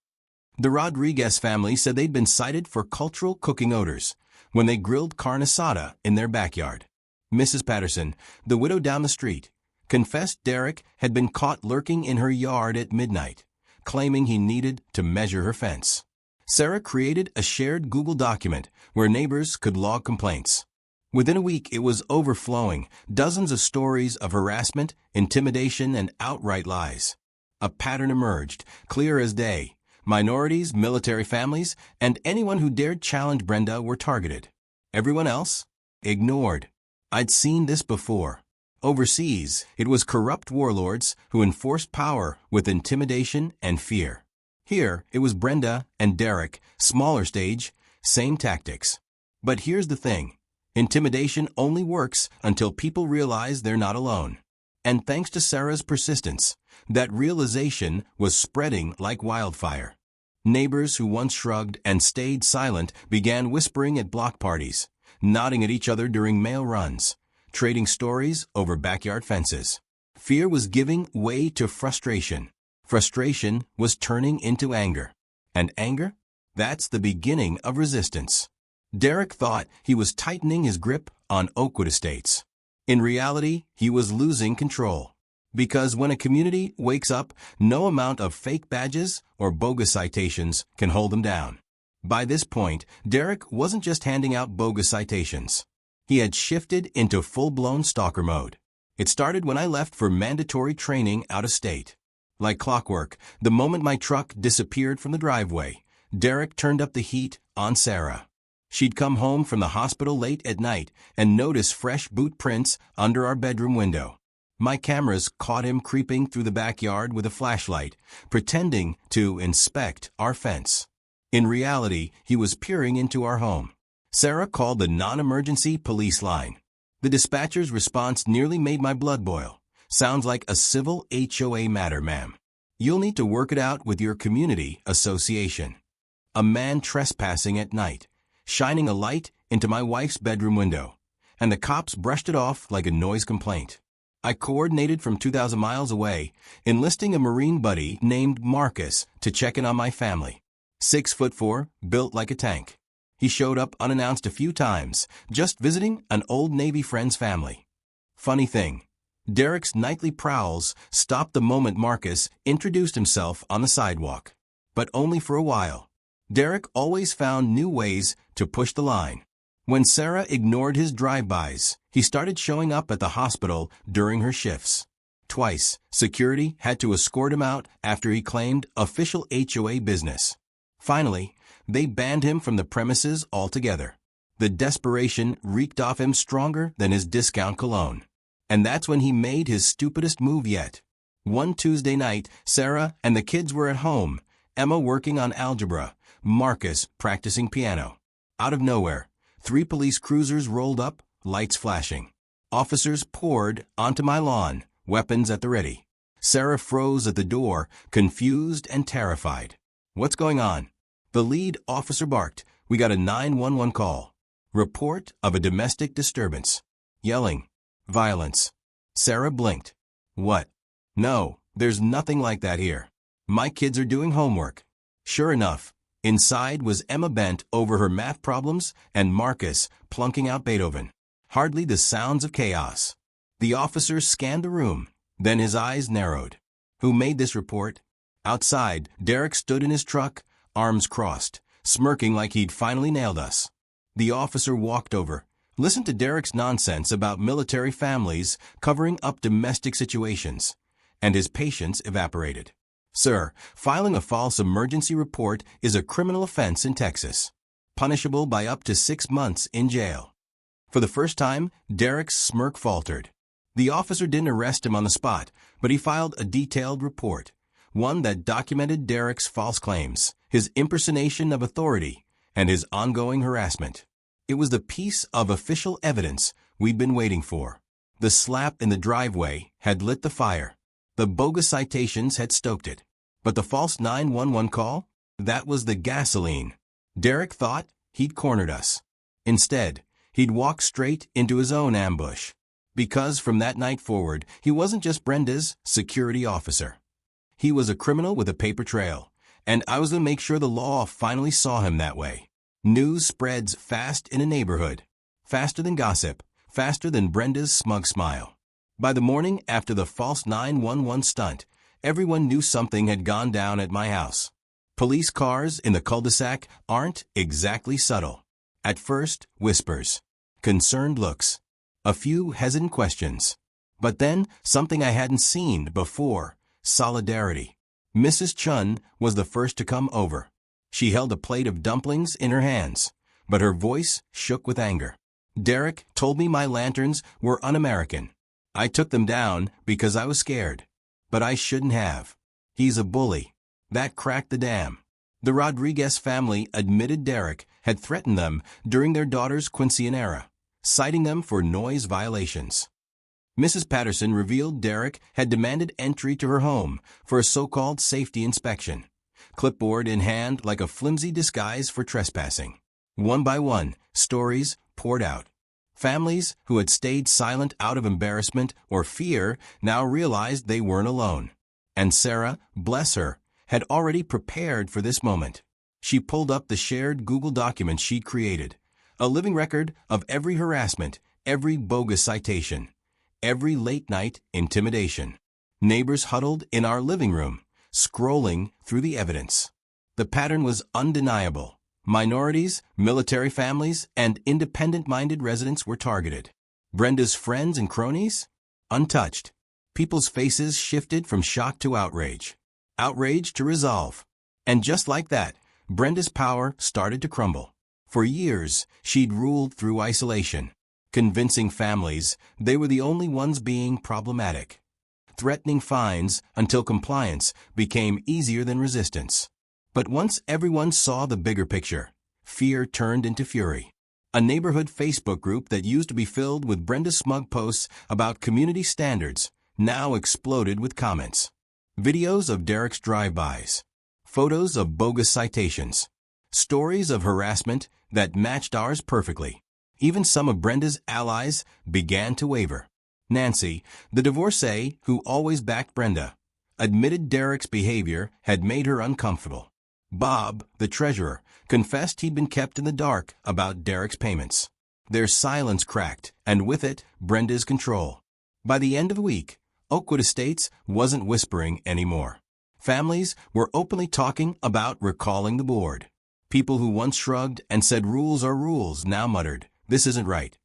The Rodriguez family said they'd been cited for cultural cooking odors when they grilled carne asada in their backyard. Mrs. Patterson, the widow down the street, confessed Derek had been caught lurking in her yard at midnight, claiming he needed to measure her fence. Sarah created a shared Google document where neighbors could log complaints. Within a week, it was overflowing, dozens of stories of harassment, intimidation, and outright lies. A pattern emerged, clear as day. Minorities, military families, and anyone who dared challenge Brenda were targeted. Everyone else? Ignored. I'd seen this before. Overseas, it was corrupt warlords who enforced power with intimidation and fear. Here, it was Brenda and Derek, smaller stage, same tactics. But here's the thing. Intimidation only works until people realize they're not alone. And thanks to Sarah's persistence, that realization was spreading like wildfire. Neighbors who once shrugged and stayed silent began whispering at block parties, nodding at each other during mail runs, trading stories over backyard fences. Fear was giving way to frustration. Frustration was turning into anger. And anger? That's the beginning of resistance. Derek thought he was tightening his grip on Oakwood Estates. In reality, he was losing control. Because when a community wakes up, no amount of fake badges or bogus citations can hold them down. By this point, Derek wasn't just handing out bogus citations. He had shifted into full-blown stalker mode. It started when I left for mandatory training out of state. Like clockwork, the moment my truck disappeared from the driveway, Derek turned up the heat on Sarah. She'd come home from the hospital late at night and notice fresh boot prints under our bedroom window. My cameras caught him creeping through the backyard with a flashlight, pretending to inspect our fence. In reality, he was peering into our home. Sarah called the non-emergency police line. The dispatcher's response nearly made my blood boil. "Sounds like a civil HOA matter, ma'am. You'll need to work it out with your community association." A man trespassing at night, shining a light into my wife's bedroom window, and the cops brushed it off like a noise complaint. I coordinated from 2,000 miles away, enlisting a Marine buddy named Marcus to check in on my family. 6'4", built like a tank. He showed up unannounced a few times, just visiting an old Navy friend's family. Funny thing, Derek's nightly prowls stopped the moment Marcus introduced himself on the sidewalk. But only for a while. Derek always found new ways to push the line. When Sarah ignored his drive-bys, he started showing up at the hospital during her shifts. Twice, security had to escort him out after he claimed official HOA business. Finally, they banned him from the premises altogether. The desperation reeked off him stronger than his discount cologne. And that's when he made his stupidest move yet. One Tuesday night, Sarah and the kids were at home, Emma working on algebra, Marcus practicing piano. Out of nowhere, 3 police cruisers rolled up, lights flashing. Officers poured onto my lawn, weapons at the ready. Sarah froze at the door, confused and terrified. "What's going on?" The lead officer barked. "We got a 911 call. Report of a domestic disturbance." Yelling. Violence. Sarah blinked. "What?" "No, there's nothing like that here. My kids are doing homework." Sure enough, inside was Emma bent over her math problems and Marcus plunking out Beethoven. Hardly the sounds of chaos. The officer scanned the room, then his eyes narrowed. "Who made this report?" Outside, Derek stood in his truck, arms crossed, smirking like he'd finally nailed us. The officer walked over, listened to Derek's nonsense about military families covering up domestic situations, and his patience evaporated. "Sir, filing a false emergency report is a criminal offense in Texas, punishable by up to 6 months in jail." For the first time, Derek's smirk faltered. The officer didn't arrest him on the spot, but he filed a detailed report, one that documented Derek's false claims, his impersonation of authority, and his ongoing harassment. It was the piece of official evidence we'd been waiting for. The slap in the driveway had lit the fire. The bogus citations had stoked it. But the false 911 call? That was the gasoline. Derek thought he'd cornered us. Instead, he'd walked straight into his own ambush. Because from that night forward, he wasn't just Brenda's security officer. He was a criminal with a paper trail, and I was going to make sure the law finally saw him that way. News spreads fast in a neighborhood. Faster than gossip, faster than Brenda's smug smile. By the morning after the false 911 stunt, everyone knew something had gone down at my house. Police cars in the cul-de-sac aren't exactly subtle. At first, whispers, concerned looks, a few hesitant questions. But then, something I hadn't seen before, solidarity. Mrs. Chun was the first to come over. She held a plate of dumplings in her hands, but her voice shook with anger. "Derek told me my lanterns were un-American. I took them down because I was scared. But I shouldn't have. He's a bully." That cracked the dam. The Rodriguez family admitted Derek had threatened them during their daughter's quinceañera, citing them for noise violations. Mrs. Patterson revealed Derek had demanded entry to her home for a so-called safety inspection, clipboard in hand like a flimsy disguise for trespassing. One by one, stories poured out. Families who had stayed silent out of embarrassment or fear now realized they weren't alone. And Sarah, bless her, had already prepared for this moment. She pulled up the shared Google document she'd created, a living record of every harassment, every bogus citation, every late-night intimidation. Neighbors huddled in our living room, scrolling through the evidence. The pattern was undeniable. Minorities, military families, and independent-minded residents were targeted. Brenda's friends and cronies? Untouched. People's faces shifted from shock to outrage. Outrage to resolve. And just like that, Brenda's power started to crumble. For years, she'd ruled through isolation, convincing families they were the only ones being problematic, threatening fines until compliance became easier than resistance. But once everyone saw the bigger picture, fear turned into fury. A neighborhood Facebook group that used to be filled with Brenda's smug posts about community standards now exploded with comments. Videos of Derek's drive-bys, photos of bogus citations, stories of harassment that matched ours perfectly. Even some of Brenda's allies began to waver. Nancy, the divorcee who always backed Brenda, admitted Derek's behavior had made her uncomfortable. Bob, the treasurer, confessed he'd been kept in the dark about Derek's payments. Their silence cracked, and with it, Brenda's control. By the end of the week, Oakwood Estates wasn't whispering anymore. Families were openly talking about recalling the board. People who once shrugged and said rules are rules now muttered, "This isn't right."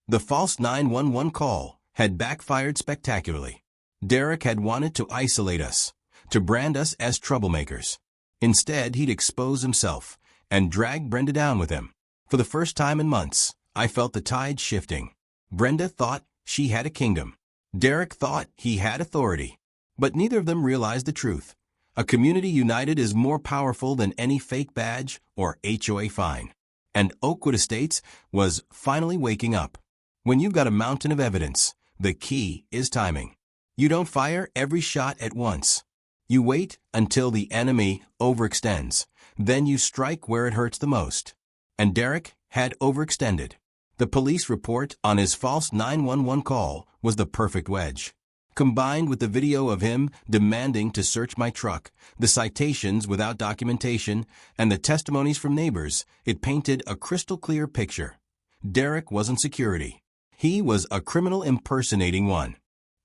The false 911 call had backfired spectacularly. Derek had wanted to isolate us, to brand us as troublemakers. Instead, he'd expose himself and drag Brenda down with him. For the first time in months, I felt the tide shifting. Brenda thought she had a kingdom. Derek thought he had authority. But neither of them realized the truth. A community united is more powerful than any fake badge or HOA fine. And Oakwood Estates was finally waking up. When you've got a mountain of evidence, the key is timing. You don't fire every shot at once. You wait until the enemy overextends. Then you strike where it hurts the most. And Derek had overextended. The police report on his false 911 call was the perfect wedge. Combined with the video of him demanding to search my truck, the citations without documentation, and the testimonies from neighbors, it painted a crystal-clear picture. Derek wasn't security. He was a criminal impersonating one.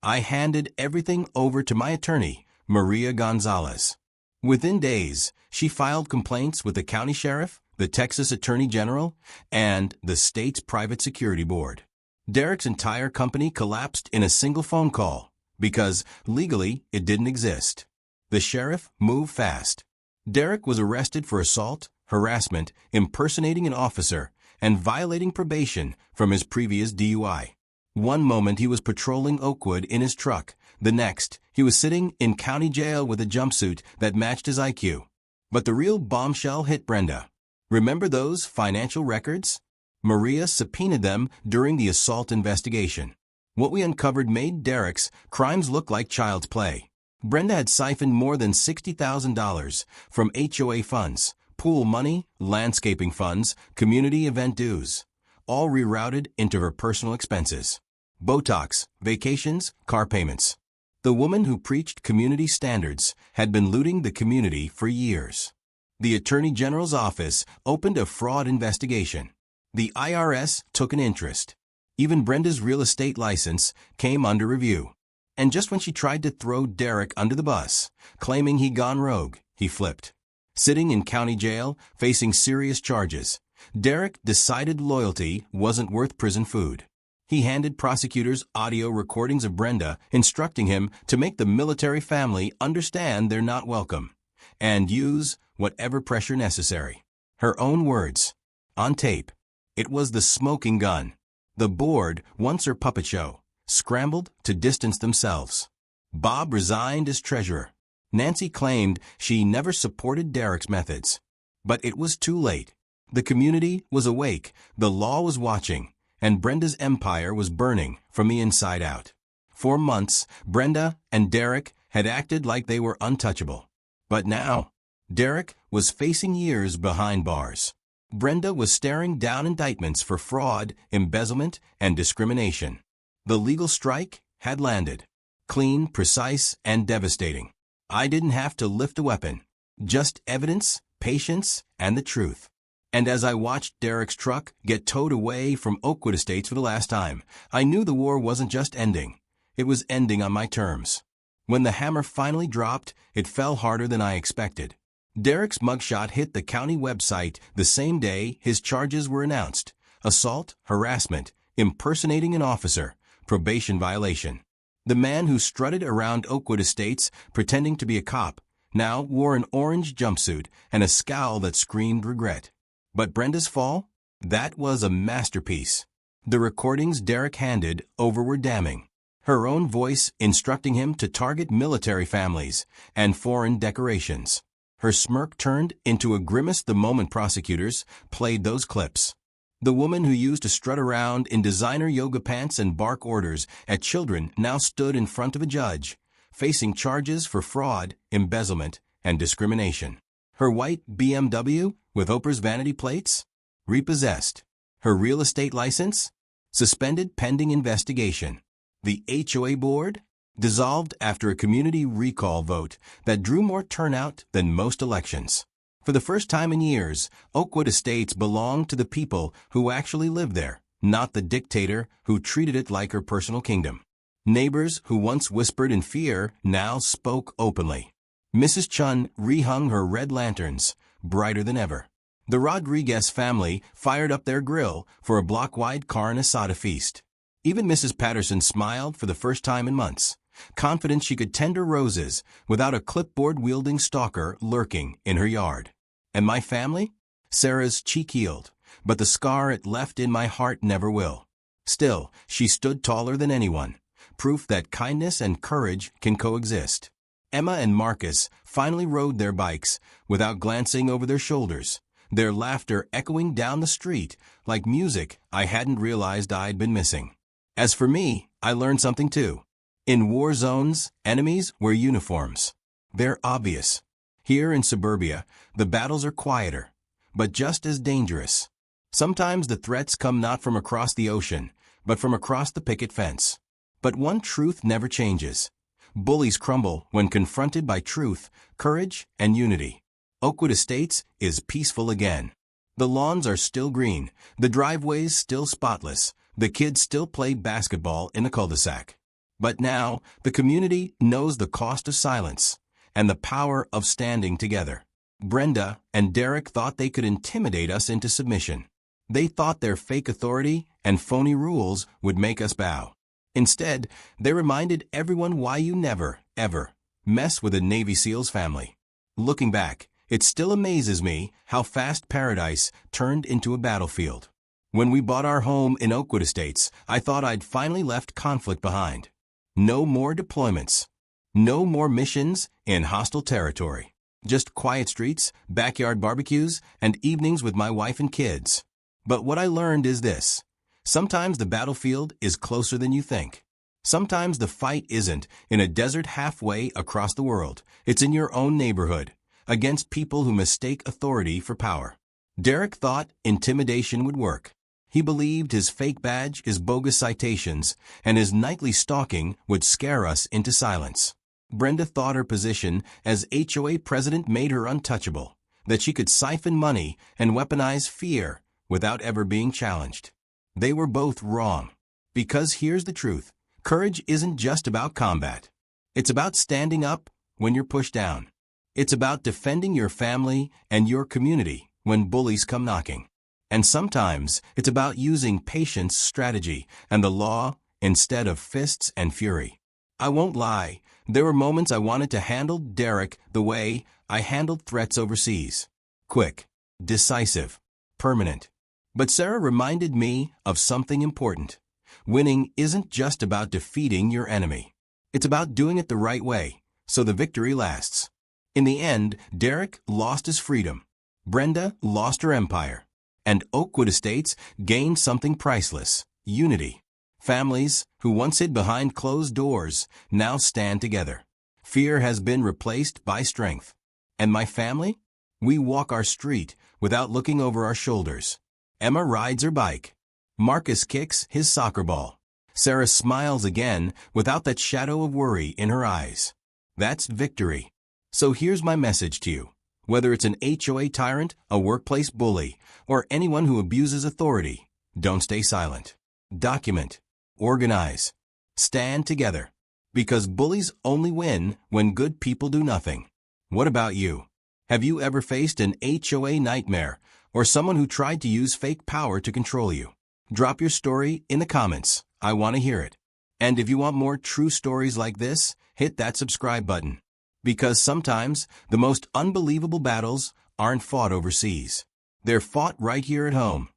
I handed everything over to my attorney, Maria Gonzalez. Within days, she filed complaints with the county sheriff, the Texas Attorney General, and the state's private security board. Derek's entire company collapsed in a single phone call because legally it didn't exist. The sheriff moved fast. Derek was arrested for assault, harassment, impersonating an officer, and violating probation from his previous DUI. One moment he was patrolling Oakwood in his truck. The next, he was sitting in county jail with a jumpsuit that matched his IQ. But the real bombshell hit Brenda. Remember those financial records? Maria subpoenaed them during the assault investigation. What we uncovered made Derek's crimes look like child's play. Brenda had siphoned more than $60,000 from HOA funds, pool money, landscaping funds, community event dues, all rerouted into her personal expenses. Botox, vacations, car payments. The woman who preached community standards had been looting the community for years. The Attorney General's office opened a fraud investigation. The IRS took an interest. Even Brenda's real estate license came under review. And just when she tried to throw Derek under the bus, claiming he'd gone rogue, he flipped. Sitting in county jail, facing serious charges, Derek decided loyalty wasn't worth prison food. He handed prosecutors audio recordings of Brenda instructing him to make the military family understand they're not welcome and use whatever pressure necessary. Her own words. On tape. It was the smoking gun. The board, once her puppet show, scrambled to distance themselves. Bob resigned as treasurer. Nancy claimed she never supported Derek's methods. But it was too late. The community was awake, the law was watching, and Brenda's empire was burning from the inside out. For months, Brenda and Derek had acted like they were untouchable. But now, Derek was facing years behind bars. Brenda was staring down indictments for fraud, embezzlement, and discrimination. The legal strike had landed. Clean, precise, and devastating. I didn't have to lift a weapon. Just evidence, patience, and the truth. And as I watched Derek's truck get towed away from Oakwood Estates for the last time, I knew the war wasn't just ending. It was ending on my terms. When the hammer finally dropped, it fell harder than I expected. Derek's mugshot hit the county website the same day his charges were announced. Assault, harassment, impersonating an officer, probation violation. The man who strutted around Oakwood Estates pretending to be a cop now wore an orange jumpsuit and a scowl that screamed regret. But Brenda's fall? That was a masterpiece. The recordings Derek handed over were damning. Her own voice instructing him to target military families and foreign decorations. Her smirk turned into a grimace the moment prosecutors played those clips. The woman who used to strut around in designer yoga pants and bark orders at children now stood in front of a judge, facing charges for fraud, embezzlement, and discrimination. Her white BMW with Oprah's vanity plates? Repossessed. Her real estate license? Suspended pending investigation. The HOA board dissolved after a community recall vote that drew more turnout than most elections. For the first time in years, Oakwood Estates belonged to the people who actually lived there, not the dictator who treated it like her personal kingdom. Neighbors who once whispered in fear now spoke openly. Mrs. Chun rehung her red lanterns, brighter than ever. The Rodriguez family fired up their grill for a block-wide carne asada feast. Even Mrs. Patterson smiled for the first time in months, confident she could tender roses without a clipboard-wielding stalker lurking in her yard. And my family? Sarah's cheek healed, but the scar it left in my heart never will. Still, she stood taller than anyone, proof that kindness and courage can coexist. Emma and Marcus finally rode their bikes without glancing over their shoulders, their laughter echoing down the street like music I hadn't realized I'd been missing. As for me, I learned something too. In war zones, enemies wear uniforms. They're obvious. Here in suburbia, the battles are quieter, but just as dangerous. Sometimes the threats come not from across the ocean, but from across the picket fence. But one truth never changes. Bullies crumble when confronted by truth, courage, and unity. Oakwood Estates is peaceful again. The lawns are still green, the driveways still spotless, the kids still play basketball in the cul-de-sac. But now, the community knows the cost of silence and the power of standing together. Brenda and Derek thought they could intimidate us into submission. They thought their fake authority and phony rules would make us bow. Instead, they reminded everyone why you never, ever, mess with a Navy SEALs family. Looking back, it still amazes me how fast paradise turned into a battlefield. When we bought our home in Oakwood Estates, I thought I'd finally left conflict behind. No more deployments. No more missions in hostile territory. Just quiet streets, backyard barbecues, and evenings with my wife and kids. But what I learned is this. Sometimes the battlefield is closer than you think. Sometimes the fight isn't in a desert halfway across the world. It's in your own neighborhood, against people who mistake authority for power. Derek thought intimidation would work. He believed his fake badge, his bogus citations, and his nightly stalking would scare us into silence. Brenda thought her position as HOA president made her untouchable, that she could siphon money and weaponize fear without ever being challenged. They were both wrong. Because here's the truth. Courage isn't just about combat. It's about standing up when you're pushed down. It's about defending your family and your community when bullies come knocking. And sometimes it's about using patience, strategy, and the law instead of fists and fury. I won't lie, there were moments I wanted to handle Derek the way I handled threats overseas. Quick, decisive, permanent. But Sarah reminded me of something important. Winning isn't just about defeating your enemy. It's about doing it the right way, so the victory lasts. In the end, Derek lost his freedom. Brenda lost her empire. And Oakwood Estates gained something priceless, unity. Families who once hid behind closed doors now stand together. Fear has been replaced by strength. And my family? We walk our street without looking over our shoulders. Emma rides her bike. Marcus kicks his soccer ball. Sarah smiles again without that shadow of worry in her eyes. That's victory. So here's my message to you. Whether it's an HOA tyrant, a workplace bully, or anyone who abuses authority, don't stay silent. Document. Organize. Stand together. Because bullies only win when good people do nothing. What about you? Have you ever faced an HOA nightmare or someone who tried to use fake power to control you? Drop your story in the comments. I want to hear it. And if you want more true stories like this, hit that subscribe button. Because sometimes the most unbelievable battles aren't fought overseas. They're fought right here at home.